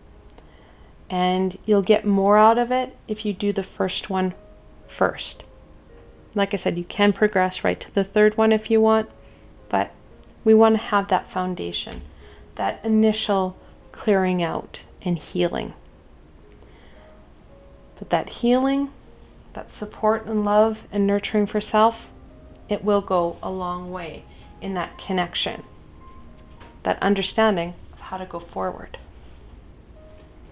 And you'll get more out of it if you do the first one first. Like I said, you can progress right to the third one if you want, but we want to have that foundation, that initial clearing out and healing. But that healing, that support and love and nurturing for self, it will go a long way in that connection, that understanding of how to go forward.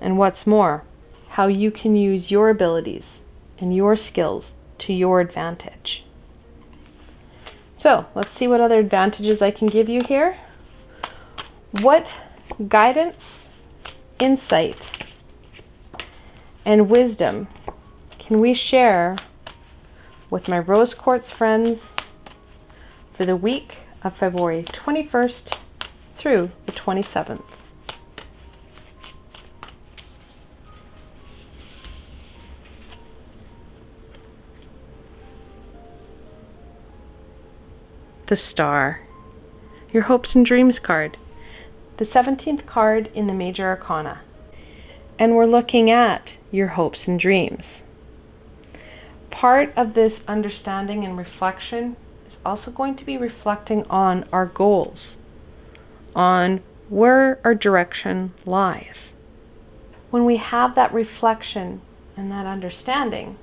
And what's more, how you can use your abilities and your skills to your advantage. So let's see what other advantages I can give you here. What guidance, insight, and wisdom can we share with my rose quartz friends for the week of February 21st through the 27th? The Star, your hopes and dreams card, the 17th card in the Major Arcana. And we're looking at your hopes and dreams. Part of this understanding and reflection is also going to be reflecting on our goals, on where our direction lies. When we have that reflection and that understanding,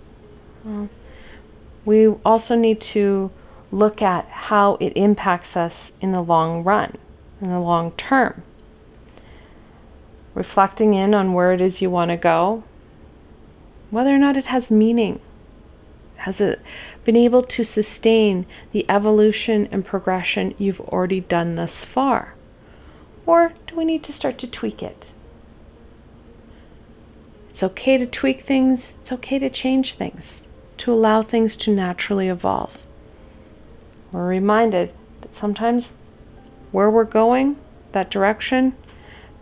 we also need to look at how it impacts us in the long run, in the long term. Reflecting in on where it is you want to go, whether or not it has meaning. Has it been able to sustain the evolution and progression you've already done thus far? Or do we need to start to tweak it? It's okay to tweak things. It's okay to change things, to allow things to naturally evolve. We're reminded that sometimes where we're going, that direction,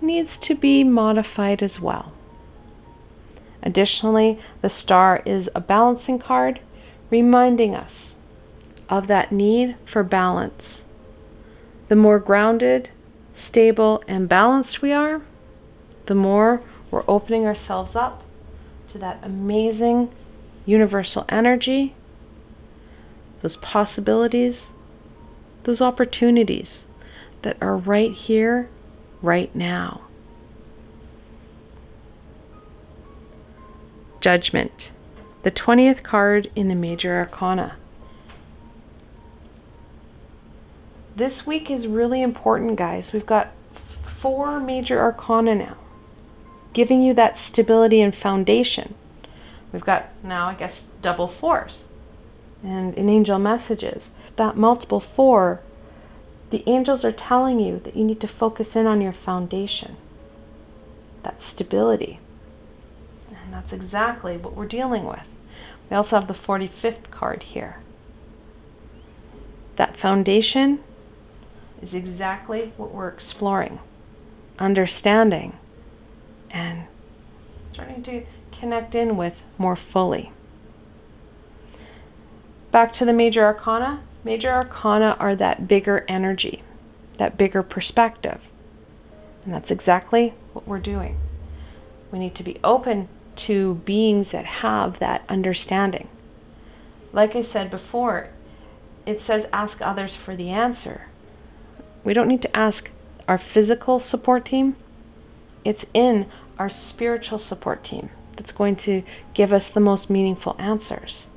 needs to be modified as well. Additionally, the Star is a balancing card, reminding us of that need for balance. The more grounded, stable, and balanced we are, the more we're opening ourselves up to that amazing universal energy, those possibilities, those opportunities that are right here, right now. Judgment, the 20th card in the Major Arcana. This week is really important, guys. We've got 4 Major Arcana now, giving you that stability and foundation. We've got now, I guess, double 4s. And in angel messages, that multiple 4, the angels are telling you that you need to focus in on your foundation, that stability. And And that's exactly what we're dealing with. We also have the 45th card here. That foundation is exactly what we're exploring, understanding, and starting to connect in with more fully. Back to the major arcana. Major arcana are that bigger energy, that bigger perspective. And that's exactly what we're doing. We need to be open to beings that have that understanding. Like I said before, it says ask others for the answer. We don't need to ask our physical support team. It's in our spiritual support team that's going to give us the most meaningful answers.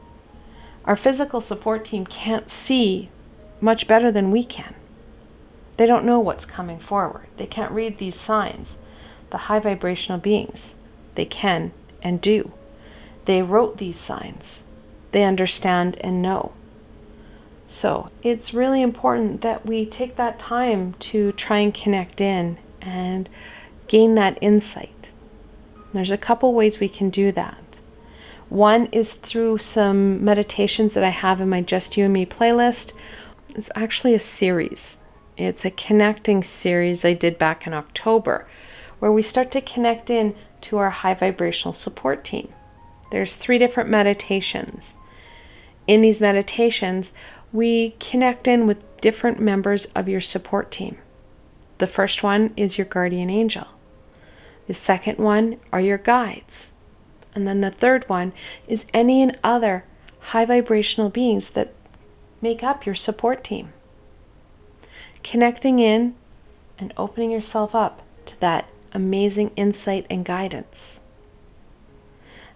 Our physical support team can't see much better than we can. They don't know what's coming forward. They can't read these signs. The high vibrational beings, they can and do. They wrote these signs. They understand and know. So it's really important that we take that time to try and connect in and gain that insight. There's a couple ways we can do that. One is through some meditations that I have in my Just You and Me playlist. It's actually a series. It's a connecting series I did back in October, where we start to connect in to our high vibrational support team. There's 3 different meditations. In these meditations, we connect in with different members of your support team. The first one is your guardian angel. The second one are your guides. And then the third one is any and other high vibrational beings that make up your support team. Connecting in and opening yourself up to that amazing insight and guidance.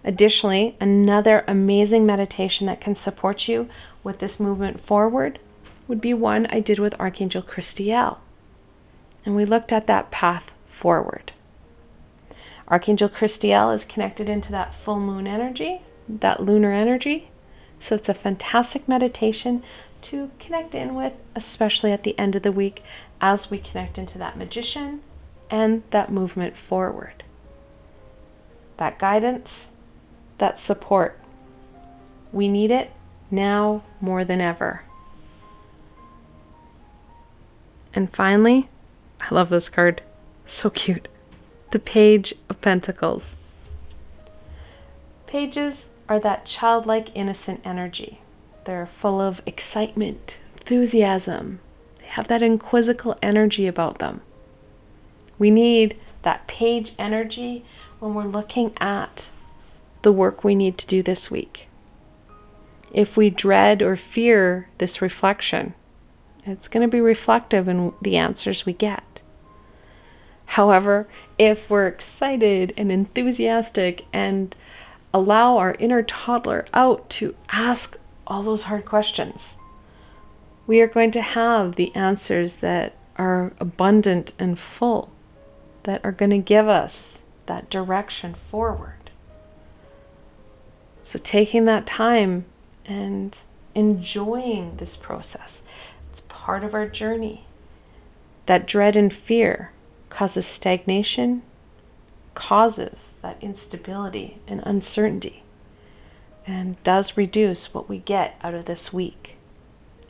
Additionally, another amazing meditation that can support you with this movement forward would be one I did with Archangel Christiel. And we looked at that path forward. Archangel Christiel is connected into that full moon energy, that lunar energy. So it's a fantastic meditation to connect in with, especially at the end of the week as we connect into that magician and that movement forward. That guidance, that support. We need it now more than ever. And finally, I love this card. So cute. The Page of Pentacles. Pages are that childlike, innocent energy. They're full of excitement, enthusiasm. They have that inquisitive energy about them. We need that page energy when we're looking at the work we need to do this week. If we dread or fear this reflection, it's going to be reflective in the answers we get. However, if we're excited and enthusiastic and allow our inner toddler out to ask all those hard questions, we are going to have the answers that are abundant and full, that are going to give us that direction forward. So taking that time and enjoying this process, it's part of our journey. That dread and fear causes stagnation, causes that instability and uncertainty, and does reduce what we get out of this week.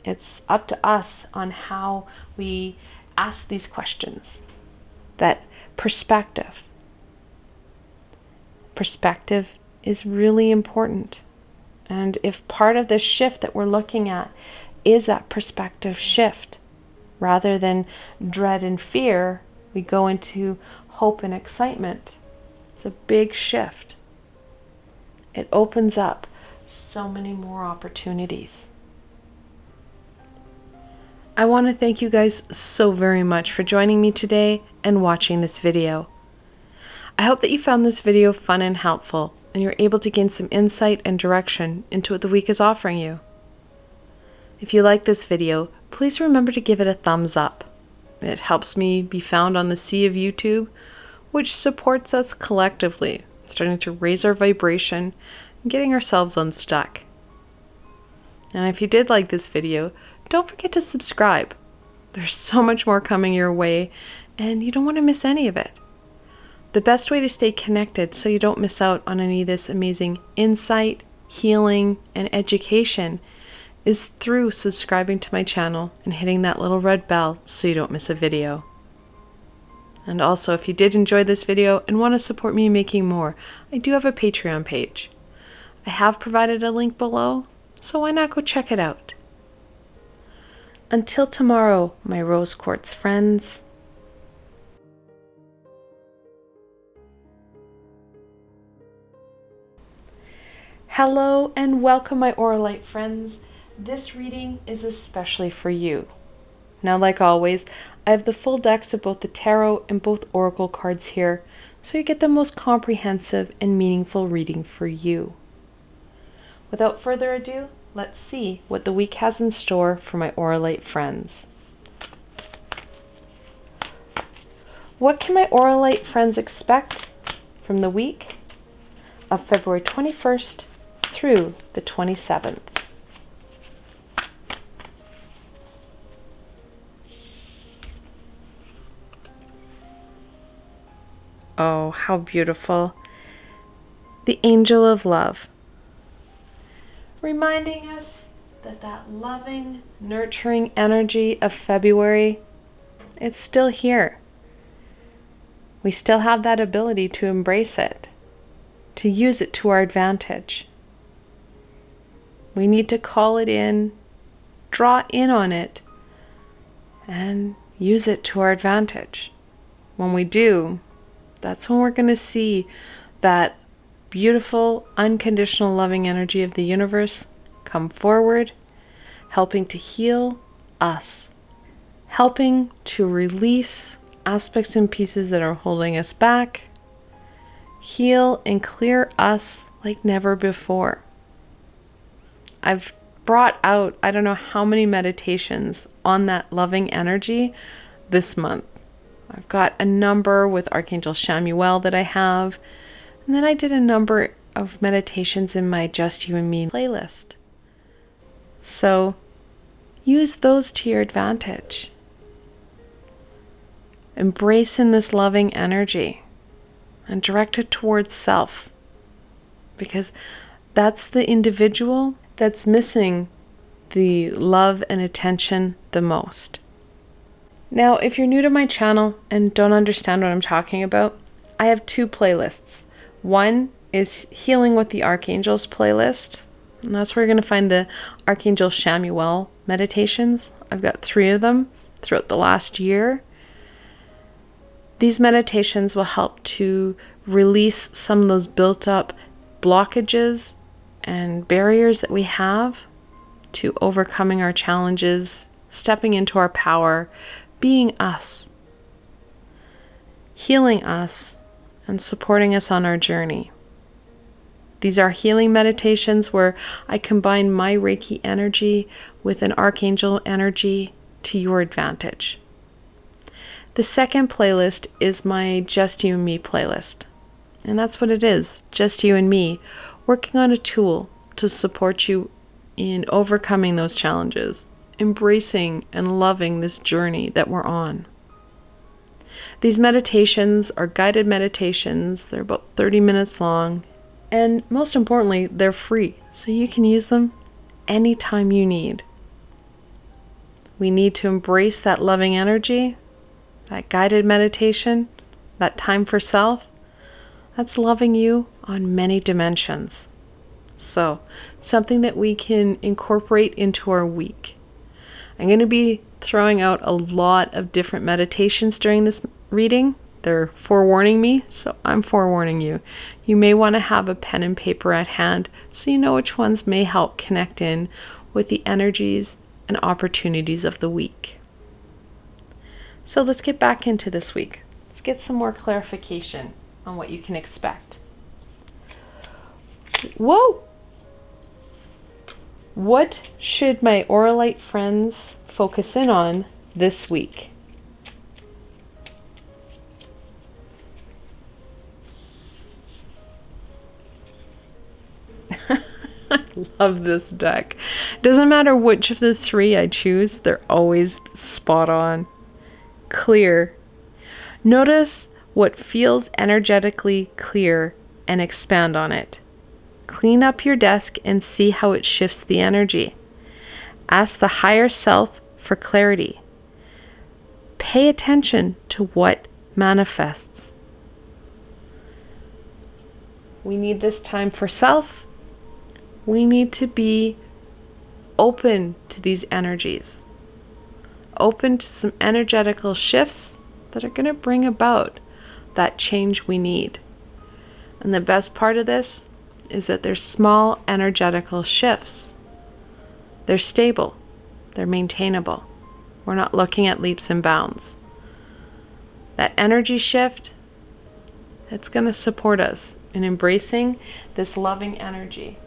It's up to us on how we ask these questions. That perspective. Perspective is really important. And if part of this shift that we're looking at is that perspective shift, rather than dread and fear, we go into hope and excitement. It's a big shift. It opens up so many more opportunities. I want to thank you guys so very much for joining me today and watching this video. I hope that you found this video fun and helpful, and you're able to gain some insight and direction into what the week is offering you. If you like this video, please remember to give it a thumbs up. It helps me be found on the sea of YouTube, which supports us collectively, starting to raise our vibration and getting ourselves unstuck. And if you did like this video, don't forget to subscribe. There's so much more coming your way, and you don't want to miss any of it. The best way to stay connected so you don't miss out on any of this amazing insight, healing, and education is through subscribing to my channel and hitting that little red bell so you don't miss a video. And also, if you did enjoy this video and want to support me in making more, I do have a Patreon page. I have provided a link below, so why not go check it out? Until tomorrow, my rose quartz friends. Hello and welcome, my Auralite friends. This reading is especially for you. Now, like always, I have the full decks of both the tarot and both oracle cards here, so you get the most comprehensive and meaningful reading for you. Without further ado, let's see what the week has in store for my Auralite friends. What can my Auralite friends expect from the week of February 21st through the 27th? Oh, how beautiful. The Angel of Love. Reminding us that that loving, nurturing energy of February, it's still here. We still have that ability to embrace it, to use it to our advantage. We need to call it in, draw in on it, and use it to our advantage. When we do, that's when we're going to see that beautiful, unconditional, loving energy of the universe come forward, helping to heal us, helping to release aspects and pieces that are holding us back, heal and clear us like never before. I've brought out, I don't know how many meditations on that loving energy this month. I've got a number with Archangel Chamuel that I have, and then I did a number of meditations in my Just You and Me playlist. So use those to your advantage. Embrace in this loving energy and direct it towards self, because that's the individual that's missing the love and attention the most. Now, if you're new to my channel and don't understand what I'm talking about, I have two playlists. One is Healing with the Archangels playlist, and that's where you're going to find the Archangel Chamuel meditations. I've got 3 of them throughout the last year. These meditations will help to release some of those built up blockages and barriers that we have to overcoming our challenges, stepping into our power, being us, healing us, and supporting us on our journey. These are healing meditations where I combine my Reiki energy with an Archangel energy to your advantage. The second playlist is my Just You and Me playlist. And that's what it is, just you and me, working on a tool to support you in overcoming those challenges, embracing and loving this journey that we're on. These meditations are guided meditations. They're about 30 minutes long. And most importantly, they're free, so you can use them anytime you need. We need to embrace that loving energy, that guided meditation, that time for self. That's loving you on many dimensions. So, something that we can incorporate into our week. I'm going to be throwing out a lot of different meditations during this reading. They're forewarning me, so I'm forewarning you. You may want to have a pen and paper at hand so you know which ones may help connect in with the energies and opportunities of the week. So let's get back into this week. Let's get some more clarification on what you can expect. Whoa! What should my Auralite friends focus in on this week? I love this deck. Doesn't matter which of the 3 I choose, they're always spot on. Clear. Notice what feels energetically clear and expand on it. Clean up your desk and see how it shifts the energy. Ask the higher self for clarity. Pay attention to what manifests. We need this time for self. We need to be open to these energies. Open to some energetical shifts that are going to bring about that change we need. And the best part of this is that they're small energetical shifts. They're stable. They're maintainable. We're not looking at leaps and bounds. That energy shift, it's going to support us in embracing this loving energy.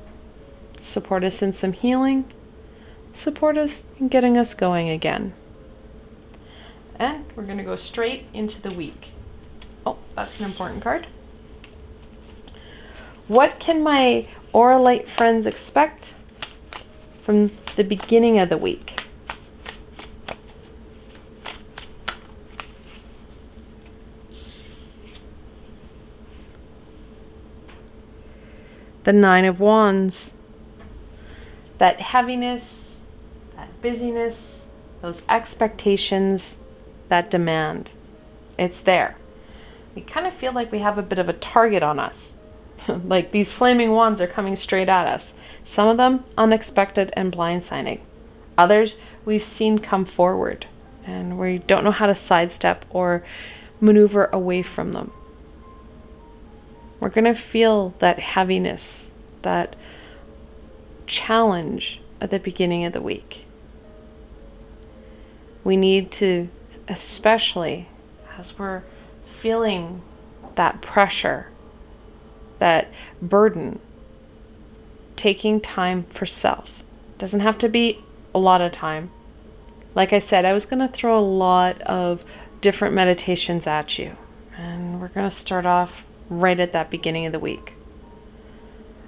Support us in some healing. Support us in getting us going again. And we're going to go straight into the week. Oh, that's an important card. What can my Auralite friends expect from the beginning of the week? The Nine of Wands. That heaviness, that busyness, those expectations, that demand. It's there. We kind of feel like we have a bit of a target on us. Like these flaming wands are coming straight at us. Some of them unexpected and blindsiding. Others we've seen come forward and we don't know how to sidestep or maneuver away from them. We're going to feel that heaviness, that challenge at the beginning of the week. We need to, especially as we're feeling that pressure, that burden, taking time for self. Doesn't have to be a lot of time. Like I said, I was going to throw a lot of different meditations at you. And we're going to start off right at that beginning of the week.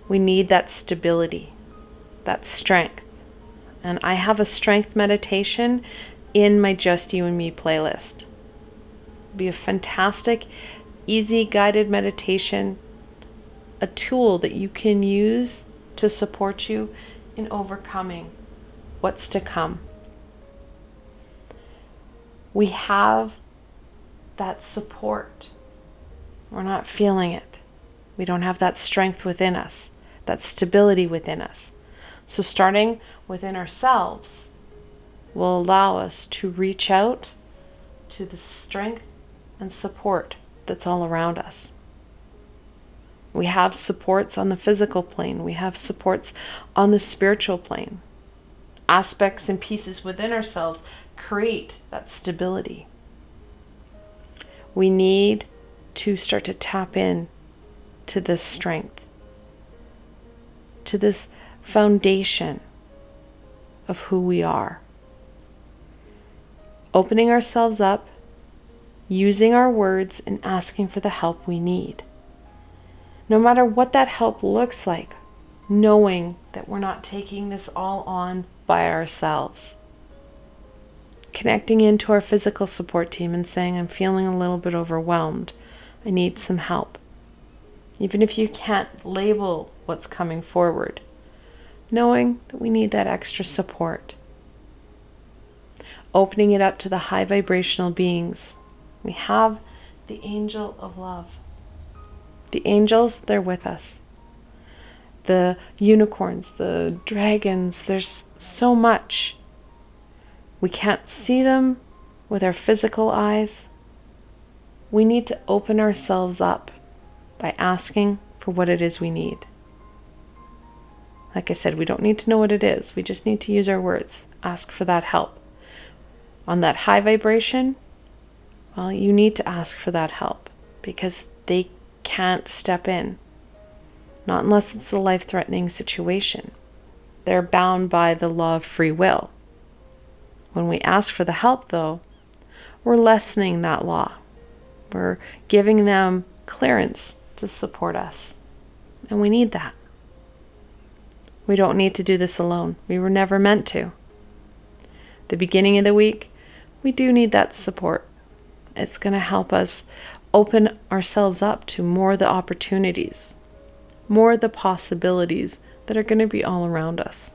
We need that stability, that strength. And I have a strength meditation in my Just You and Me playlist. It'll be a fantastic, easy guided meditation, a tool that you can use to support you in overcoming what's to come. We have that support. We're not feeling it. We don't have that strength within us, that stability within us. So starting within ourselves will allow us to reach out to the strength and support that's all around us. We have supports on the physical plane. We have supports on the spiritual plane. Aspects and pieces within ourselves create that stability. We need to start to tap in to this strength, to this foundation of who we are. Opening ourselves up, using our words, and asking for the help we need. No matter what that help looks like, knowing that we're not taking this all on by ourselves. Connecting into our physical support team and saying, I'm feeling a little bit overwhelmed. I need some help. Even if you can't label what's coming forward, knowing that we need that extra support. Opening it up to the high vibrational beings. We have the angel of love. The angels, they're with us. The unicorns, the dragons, there's so much. We can't see them with our physical eyes. We need to open ourselves up by asking for what it is we need. Like I said, we don't need to know what it is. We just need to use our words. Ask for that help. On that high vibration, well, you need to ask for that help because they can't step in. Not unless it's a life-threatening situation. They're bound by the law of free will. When we ask for the help, though, we're lessening that law. We're giving them clearance to support us. And we need that. We don't need to do this alone. We were never meant to. The beginning of the week, we do need that support. It's going to help us open ourselves up to more of the opportunities, more of the possibilities that are going to be all around us.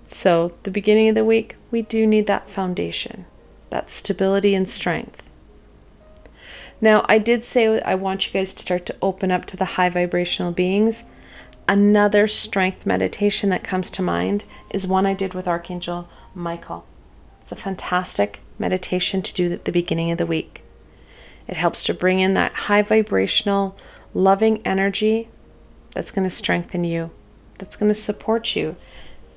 So, the beginning of the week, we do need that foundation, that stability and strength. Now, I did say I want you guys to start to open up to the high vibrational beings. Another strength meditation that comes to mind is one I did with Archangel Michael. It's a fantastic meditation to do at the beginning of the week. It helps to bring in that high vibrational, loving energy that's going to strengthen you, that's going to support you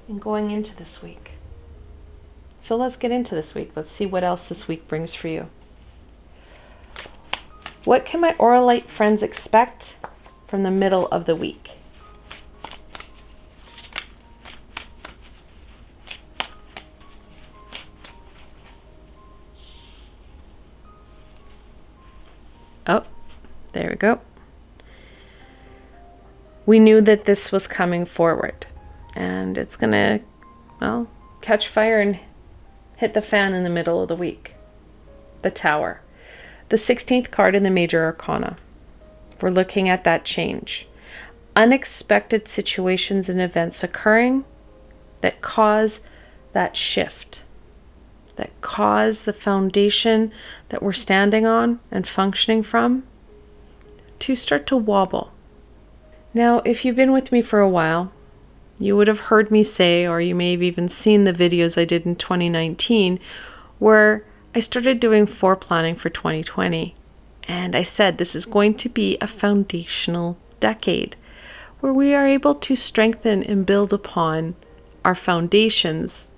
in going into this week. So let's get into this week. Let's see what else this week brings for you. What can my Auralite friends expect from the middle of the week? Oh, there we go. We knew that this was coming forward, and it's going to, well, catch fire and hit the fan in the middle of the week. The Tower. The 16th card in the Major Arcana. We're looking at that change. Unexpected situations and events occurring that cause that shift, that cause the foundation that we're standing on and functioning from to start to wobble. Now, if you've been with me for a while, you would have heard me say, or you may have even seen the videos I did in 2019, where I started doing foreplanning for 2020. And I said this is going to be a foundational decade where we are able to strengthen and build upon our foundations,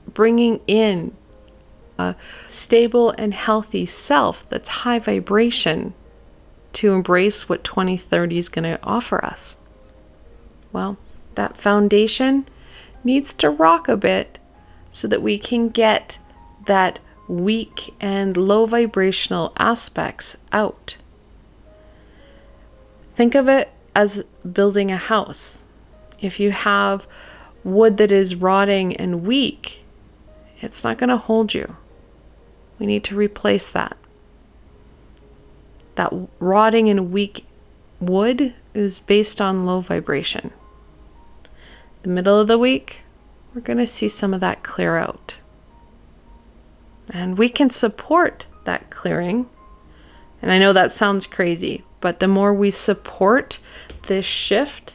bringing in a stable and healthy self that's high vibration to embrace what 2030 is going to offer us. Well, that foundation needs to rock a bit so that we can get that weak and low vibrational aspects out. Think of it as building a house. If you have wood that is rotting and weak, it's not going to hold you. We need to replace that. That rotting and weak wood is based on low vibration. The middle of the week, we're going to see some of that clear out. And we can support that clearing. And I know that sounds crazy, but the more we support this shift,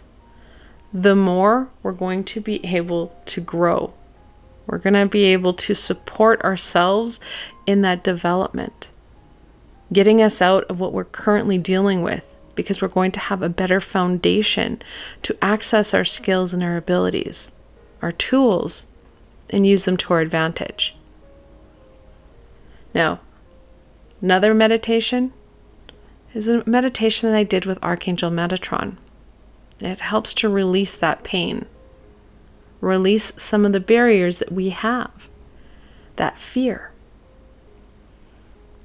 the more we're going to be able to grow. We're going to be able to support ourselves in that development, getting us out of what we're currently dealing with, because we're going to have a better foundation to access our skills and our abilities, our tools, and use them to our advantage. Now, another meditation is a meditation that I did with Archangel Metatron. It helps to release that pain, release some of the barriers that we have, that fear.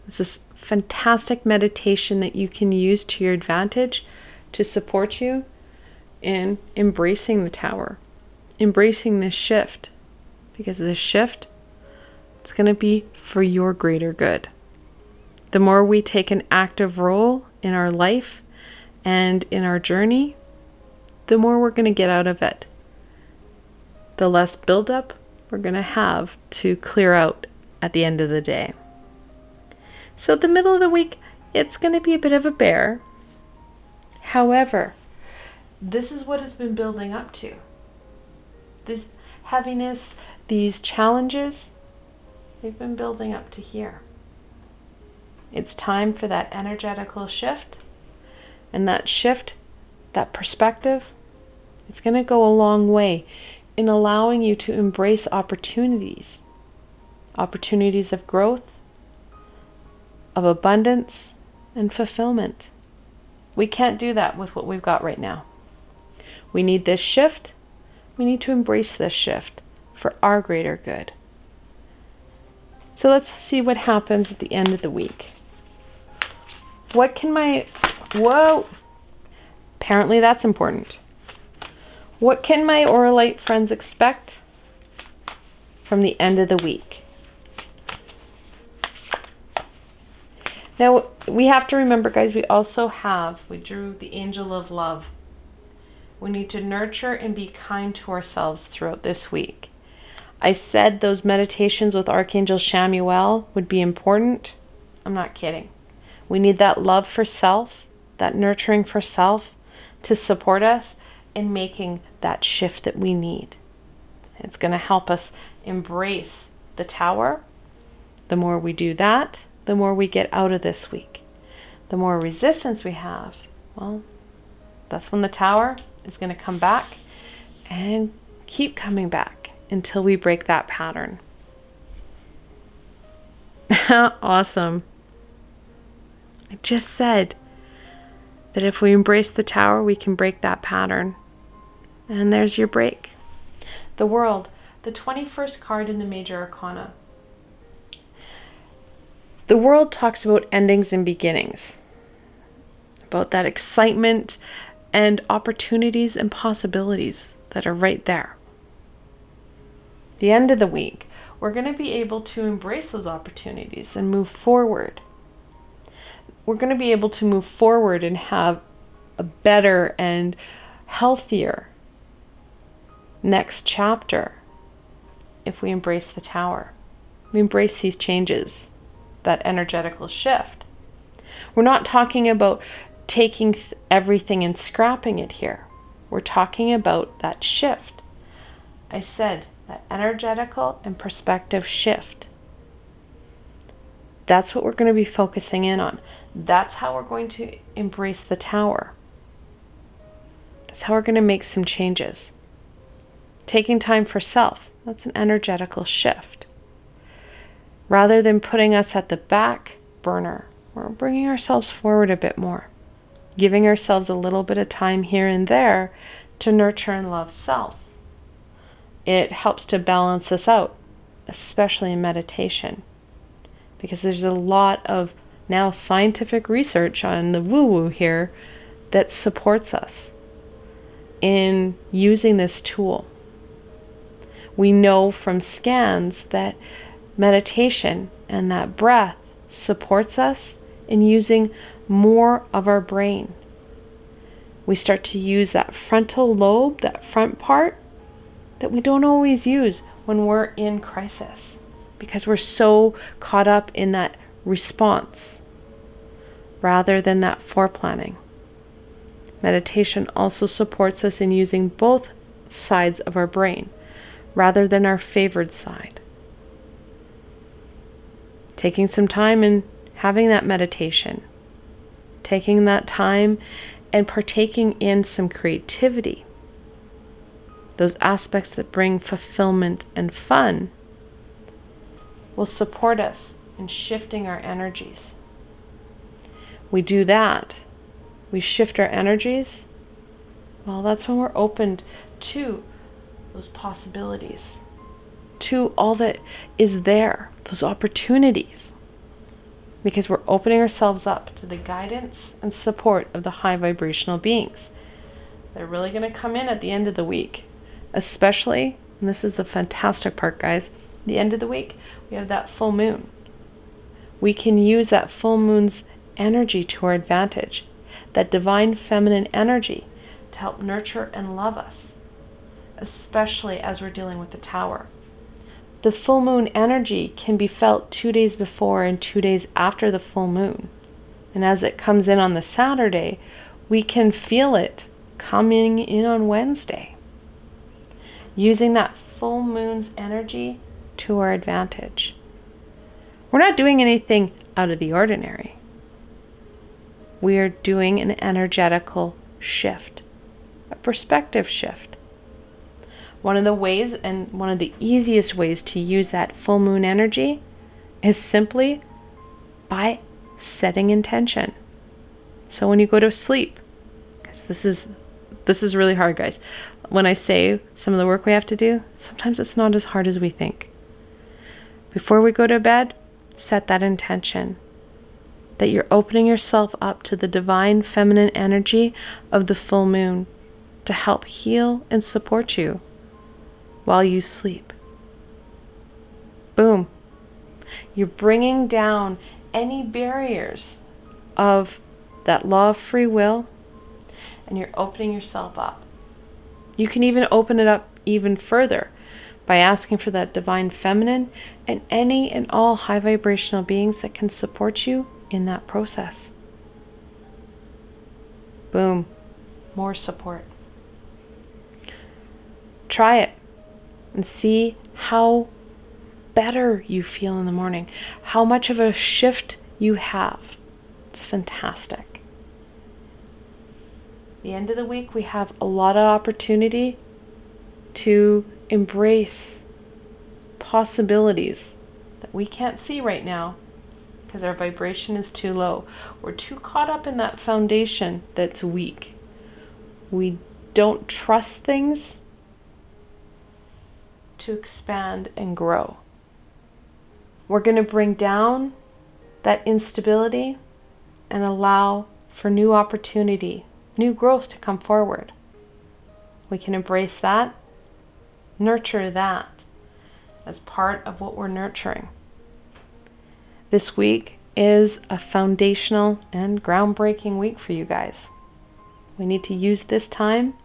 This is fantastic meditation that you can use to your advantage to support you in embracing the Tower, embracing this shift, because this shift, it's going to be for your greater good. The more we take an active role in our life and in our journey, the more we're going to get out of it. The less buildup we're going to have to clear out at the end of the day. So the middle of the week, it's going to be a bit of a bear. However, this is what it's been building up to. This heaviness, these challenges, they've been building up to here. It's time for that energetical shift. And that shift, that perspective, it's going to go a long way in allowing you to embrace opportunities. Opportunities of growth, of abundance, and fulfillment. We can't do that with what we've got right now. We need this shift. We need to embrace this shift for our greater good. So let's see what happens at the end of the week. What can my... Whoa! Apparently that's important. What can my Auralite friends expect from the end of the week? Now, we have to remember, guys, we drew the angel of love. We need to nurture and be kind to ourselves throughout this week. I said those meditations with Archangel Chamuel would be important. I'm not kidding. We need that love for self, that nurturing for self to support us in making that shift that we need. It's going to help us embrace the tower. The more we do that, the more we get out of this week. The more resistance we have, well, that's when the tower is going to come back and keep coming back until we break that pattern. Awesome. I just said that if we embrace the tower, we can break that pattern. And there's your break. The World, the 21st card in the Major Arcana. The World talks about endings and beginnings, about that excitement and opportunities and possibilities that are right there. The end of the week, we're going to be able to embrace those opportunities and move forward. We're going to be able to move forward and have a better and healthier next chapter if we embrace the tower. We embrace these changes, that energetical shift. We're not talking about taking everything and scrapping it here. We're talking about that shift. I said that energetical and perspective shift. That's what we're going to be focusing in on. That's how we're going to embrace the tower. That's how we're going to make some changes. Taking time for self, that's an energetical shift. Rather than putting us at the back burner, we're bringing ourselves forward a bit more. Giving ourselves a little bit of time here and there to nurture and love self. It helps to balance us out, especially in meditation. Because there's a lot of now scientific research on the woo-woo here that supports us in using this tool. We know from scans that meditation and that breath supports us in using more of our brain. We start to use that frontal lobe, that front part, that we don't always use when we're in crisis because we're so caught up in that response rather than that foreplanning. Meditation also supports us in using both sides of our brain rather than our favored side. Taking some time and having that meditation, taking that time and partaking in some creativity, those aspects that bring fulfillment and fun, will support us in shifting our energies. We do that, we shift our energies, well, that's when we're opened to those possibilities, to all that is there, those opportunities, because we're opening ourselves up to the guidance and support of the high vibrational beings. They're really going to come in at the end of the week, especially, and this is the fantastic part, guys, the end of the week, we have that full moon. We can use that full moon's energy to our advantage, that divine feminine energy to help nurture and love us, especially as we're dealing with the tower. The full moon energy can be felt 2 days before and 2 days after the full moon. And as it comes in on the Saturday, we can feel it coming in on Wednesday. Using that full moon's energy to our advantage. We're not doing anything out of the ordinary. We are doing an energetical shift, a perspective shift. One of the ways, and one of the easiest ways to use that full moon energy is simply by setting intention. So when you go to sleep, because this is really hard, guys. When I say some of the work we have to do, sometimes it's not as hard as we think. Before we go to bed, set that intention that you're opening yourself up to the divine feminine energy of the full moon to help heal and support you while you sleep. Boom. You're bringing down any barriers of that law of free will, and you're opening yourself up. You can even open it up even further by asking for that divine feminine and any and all high vibrational beings that can support you in that process. Boom. More support. Try it and see how better you feel in the morning, how much of a shift you have. It's fantastic. The end of the week, we have a lot of opportunity to embrace possibilities that we can't see right now because our vibration is too low. We're too caught up in that foundation that's weak. We don't trust things to expand and grow. We're going to bring down that instability and allow for new opportunity, new growth to come forward. We can embrace that, nurture that as part of what we're nurturing. This week is a foundational and groundbreaking week for you guys. We need to use this time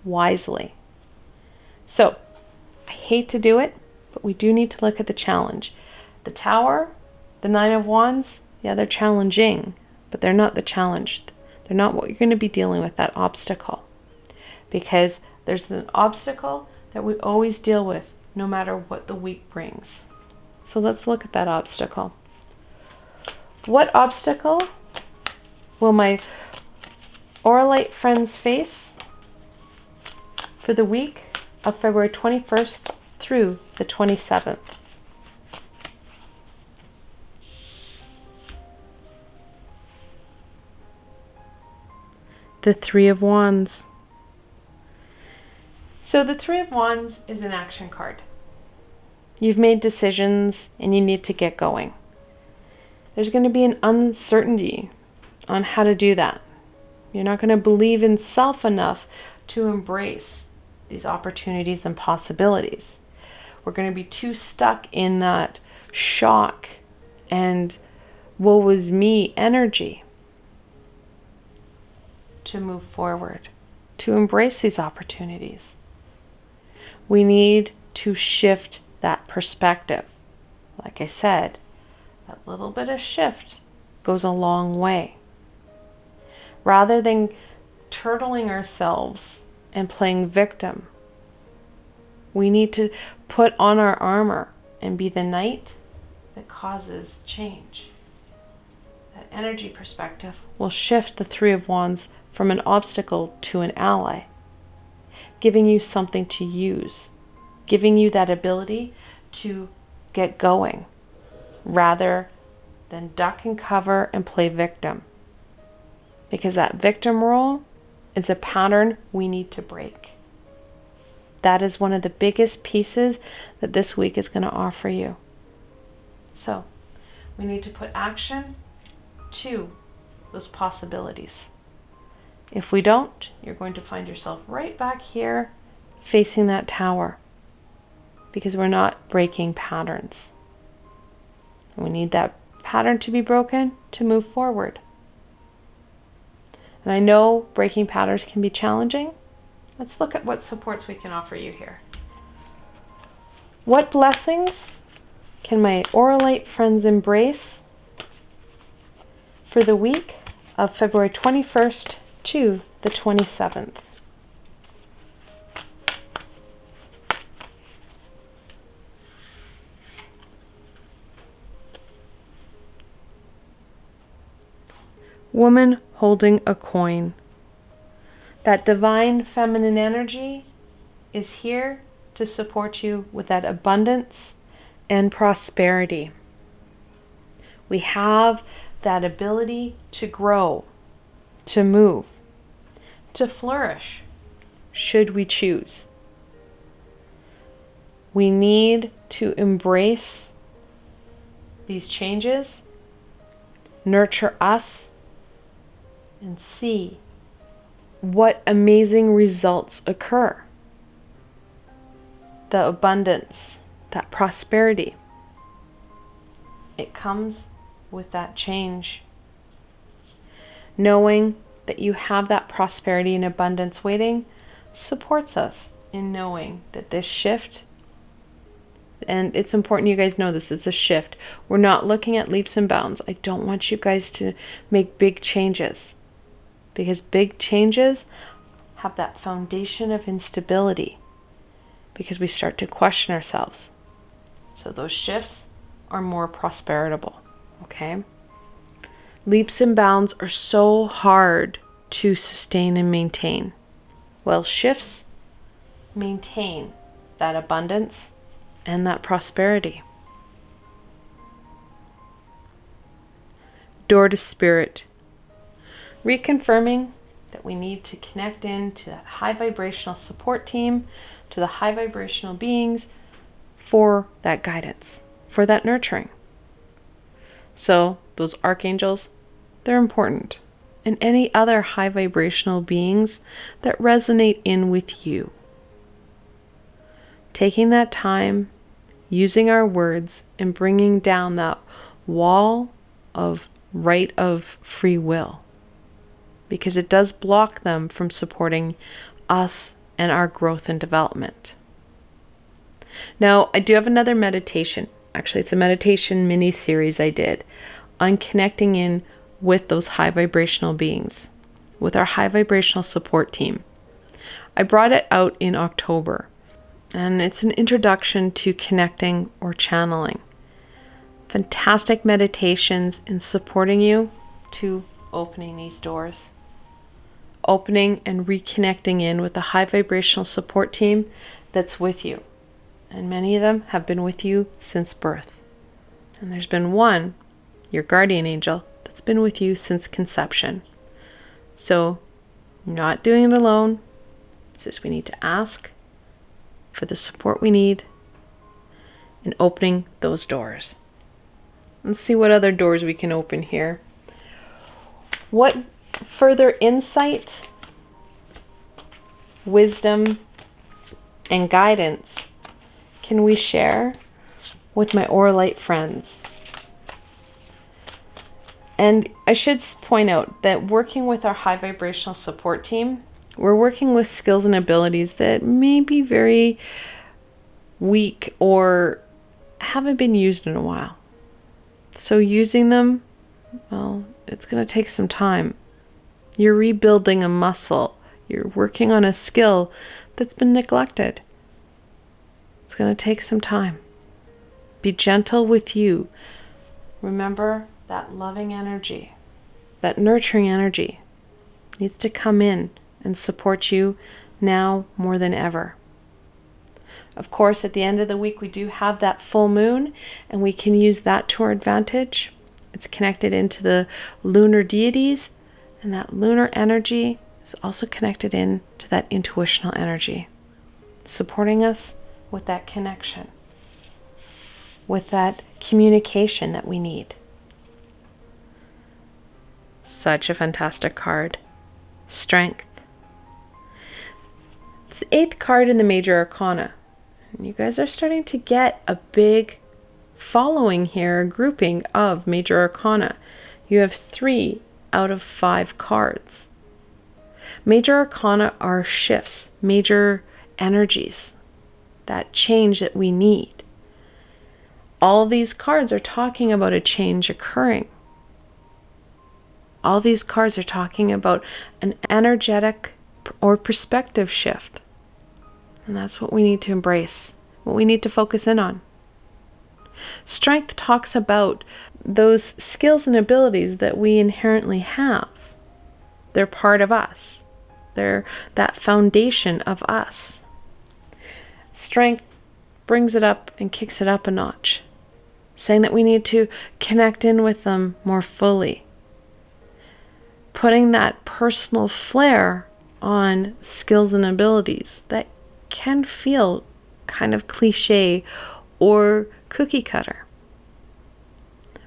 wisely. So, I hate to do it, but we do need to look at the challenge. The Tower, the Nine of Wands, yeah, they're challenging, but they're not the challenge. They're not what you're going to be dealing with, that obstacle. Because there's an obstacle that we always deal with, no matter what the week brings. So let's look at that obstacle. What obstacle will my Auralite friends face for the week of February 21st through the 27th? The Three of Wands. So the Three of Wands is an action card. You've made decisions and you need to get going. There's going to be an uncertainty on how to do that. You're not going to believe in self enough to embrace these opportunities and possibilities. We're going to be too stuck in that shock and woe was me energy to move forward, to embrace these opportunities. We need to shift that perspective. Like I said, that little bit of shift goes a long way. Rather than turtling ourselves and playing victim, we need to put on our armor and be the knight that causes change. That energy perspective will shift the Three of Wands from an obstacle to an ally, giving you something to use, giving you that ability to get going, rather than duck and cover and play victim. Because that victim role is a pattern we need to break. That is one of the biggest pieces that this week is going to offer you. So, we need to put action to those possibilities. If we don't, you're going to find yourself right back here facing that tower because we're not breaking patterns. We need that pattern to be broken to move forward. And I know breaking patterns can be challenging. Let's look at what supports we can offer you here. What blessings can my Auralite friends embrace for the week of February 21st to the 27th? Woman holding a coin. That divine feminine energy is here to support you with that abundance and prosperity. We have that ability to grow, to move, to flourish, should we choose. We need to embrace these changes, nurture us, and see what amazing results occur. The abundance, that prosperity, it comes with that change. Knowing that you have that prosperity and abundance waiting supports us in knowing that this shift, and it's important you guys know this is a shift. We're not looking at leaps and bounds. I don't want you guys to make big changes, because big changes have that foundation of instability, because we start to question ourselves. So those shifts are more prosperitable, okay? Leaps and bounds are so hard to sustain and maintain. Well, shifts maintain that abundance and that prosperity. Door to Spirit. Reconfirming that we need to connect into that high vibrational support team, to the high vibrational beings for that guidance, for that nurturing. So those archangels, they're important. And any other high vibrational beings that resonate in with you. Taking that time, using our words, and bringing down that wall of right of free will. Because it does block them from supporting us and our growth and development. Now, I do have another meditation. Actually, it's a meditation mini-series I did on connecting in with those high vibrational beings, with our high vibrational support team. I brought it out in October, and it's an introduction to connecting or channeling. Fantastic meditations in supporting you to opening these doors. Opening and reconnecting in with the high vibrational support team that's with you. And many of them have been with you since birth. And there's been one, your guardian angel, that's been with you since conception. So, you're not doing it alone. It's just we need to ask for the support we need in opening those doors. Let's see what other doors we can open here. What further insight, wisdom, and guidance can we share with my Auralite friends? And I should point out that working with our high vibrational support team, we're working with skills and abilities that may be very weak or haven't been used in a while. So using them, well, it's going to take some time. You're rebuilding a muscle. You're working on a skill that's been neglected. It's going to take some time. Be gentle with you. Remember that loving energy, that nurturing energy needs to come in and support you now more than ever. Of course, at the end of the week, we do have that full moon, and we can use that to our advantage. It's connected into the lunar deities, and that lunar energy is also connected in to that intuitional energy, supporting us with that connection, with that communication that we need. Such a fantastic card. Strength. It's the 8th card in the Major Arcana. And you guys are starting to get a big following here, a grouping of Major Arcana. You have 3 out of 5 cards. Major Arcana are shifts, major energies, that change that we need. All these cards are talking about a change occurring. All these cards are talking about an energetic or perspective shift. And that's what we need to embrace, what we need to focus in on. Strength talks about those skills and abilities that we inherently have. They're part of us. They're that foundation of us. Strength brings it up and kicks it up a notch, saying that we need to connect in with them more fully. Putting that personal flair on skills and abilities that can feel kind of cliche or cookie cutter.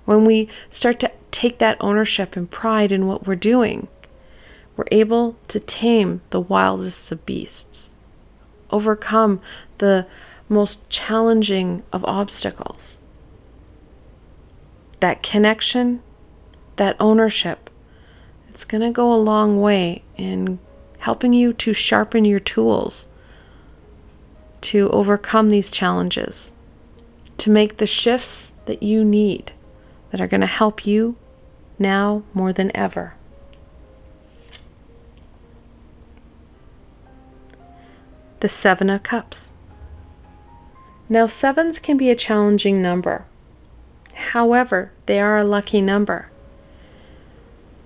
When we start to take that ownership and pride in what we're doing, we're able to tame the wildest of beasts, overcome the most challenging of obstacles. that connection, that ownership, it's going to go a long way in helping you to sharpen your tools to overcome these challenges, to make the shifts that you need that are going to help you now more than ever. The Seven of Cups. Now, sevens can be a challenging number. However, they are a lucky number.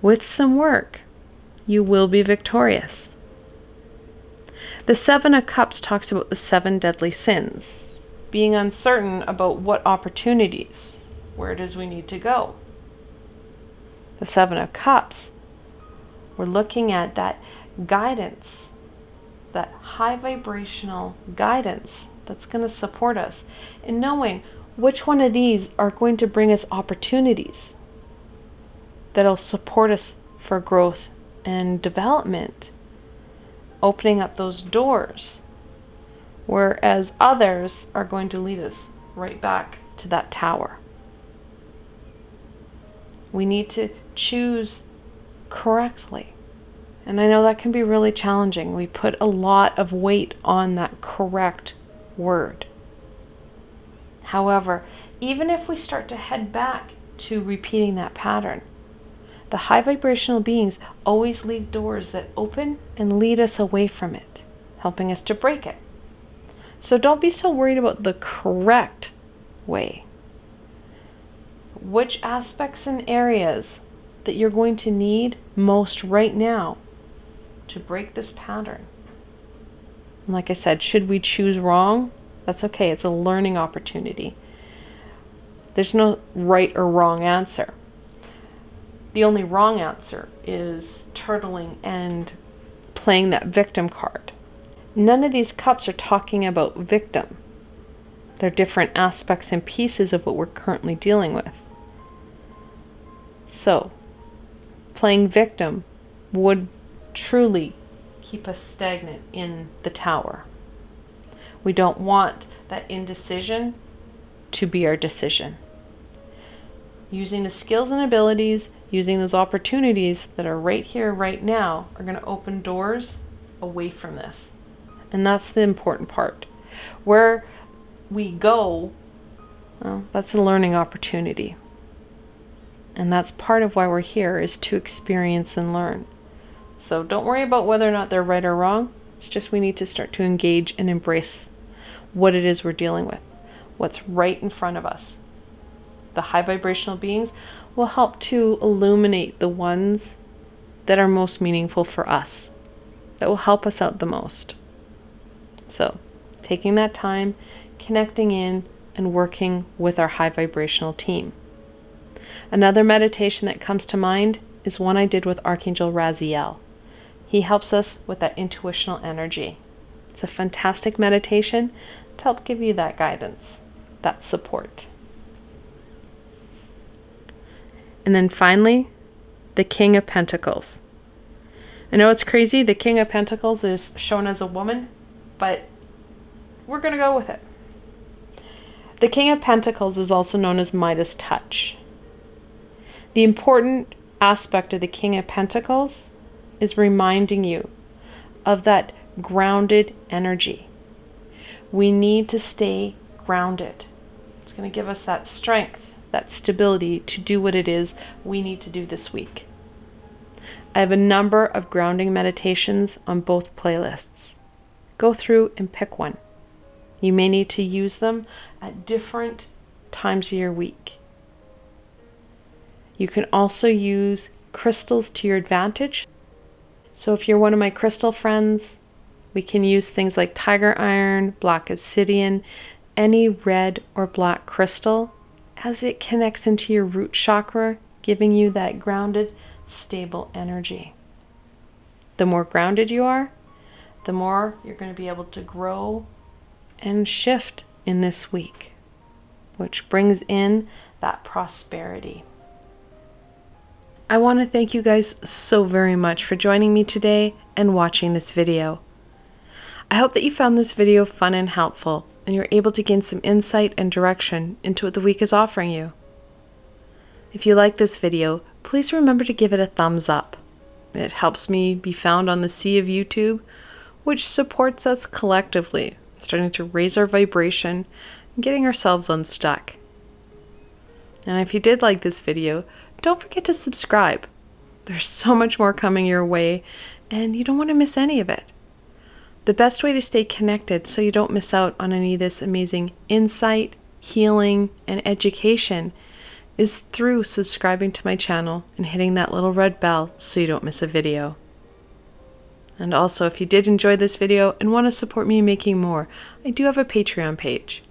With some work, you will be victorious. The Seven of Cups talks about the 7 deadly sins, being uncertain about what opportunities, where it is we need to go. The Seven of Cups, we're looking at that guidance, that high vibrational guidance that's going to support us in knowing which one of these are going to bring us opportunities that'll support us for growth and development, opening up those doors, whereas others are going to lead us right back to that tower. We need to choose correctly. And I know that can be really challenging. We put a lot of weight on that correct word. However, even if we start to head back to repeating that pattern, the high vibrational beings always leave doors that open and lead us away from it, helping us to break it. So don't be so worried about the correct way. Which aspects and areas that you're going to need most right now to break this pattern? And like I said, should we choose wrong? That's okay. It's a learning opportunity. There's no right or wrong answer. The only wrong answer is turtling and playing that victim card. None of these cups are talking about victim. They're different aspects and pieces of what we're currently dealing with. So, playing victim would truly keep us stagnant in the tower. We don't want that indecision to be our decision. Using the skills and abilities, using those opportunities that are right here, right now, are going to open doors away from this. And that's the important part. Where we go, well, that's a learning opportunity. And that's part of why we're here, is to experience and learn. So don't worry about whether or not they're right or wrong. It's just we need to start to engage and embrace what it is we're dealing with, what's right in front of us. The high vibrational beings will help to illuminate the ones that are most meaningful for us, that will help us out the most. So, taking that time, connecting in, and working with our high vibrational team. Another meditation that comes to mind is one I did with Archangel Raziel. He helps us with that intuitional energy. It's a fantastic meditation to help give you that guidance, that support. And then finally, the King of Pentacles. I know it's crazy, the King of Pentacles is shown as a woman, but we're going to go with it. The King of Pentacles is also known as Midas touch. The important aspect of the King of Pentacles is reminding you of that grounded energy. We need to stay grounded. It's going to give us that strength, that stability to do what it is we need to do this week. I have a number of grounding meditations on both playlists. Go through and pick one. You may need to use them at different times of your week. You can also use crystals to your advantage. So if you're one of my crystal friends, we can use things like tiger iron, black obsidian, any red or black crystal, as it connects into your root chakra, giving you that grounded, stable energy. The more grounded you are, the more you're going to be able to grow and shift in this week, which brings in that prosperity. I want to thank you guys so very much for joining me today and watching this video. I hope that you found this video fun and helpful, and you're able to gain some insight and direction into what the week is offering you. If you like this video, please remember to give it a thumbs up. It helps me be found on the sea of YouTube, which supports us collectively, starting to raise our vibration and getting ourselves unstuck. And if you did like this video, don't forget to subscribe. There's so much more coming your way, and you don't want to miss any of it. The best way to stay connected so you don't miss out on any of this amazing insight, healing, and education is through subscribing to my channel and hitting that little red bell so you don't miss a video. And also, if you did enjoy this video and want to support me making more, I do have a Patreon page.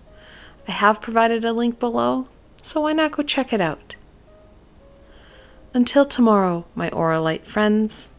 I have provided a link below, so why not go check it out? Until tomorrow, my Auralite friends,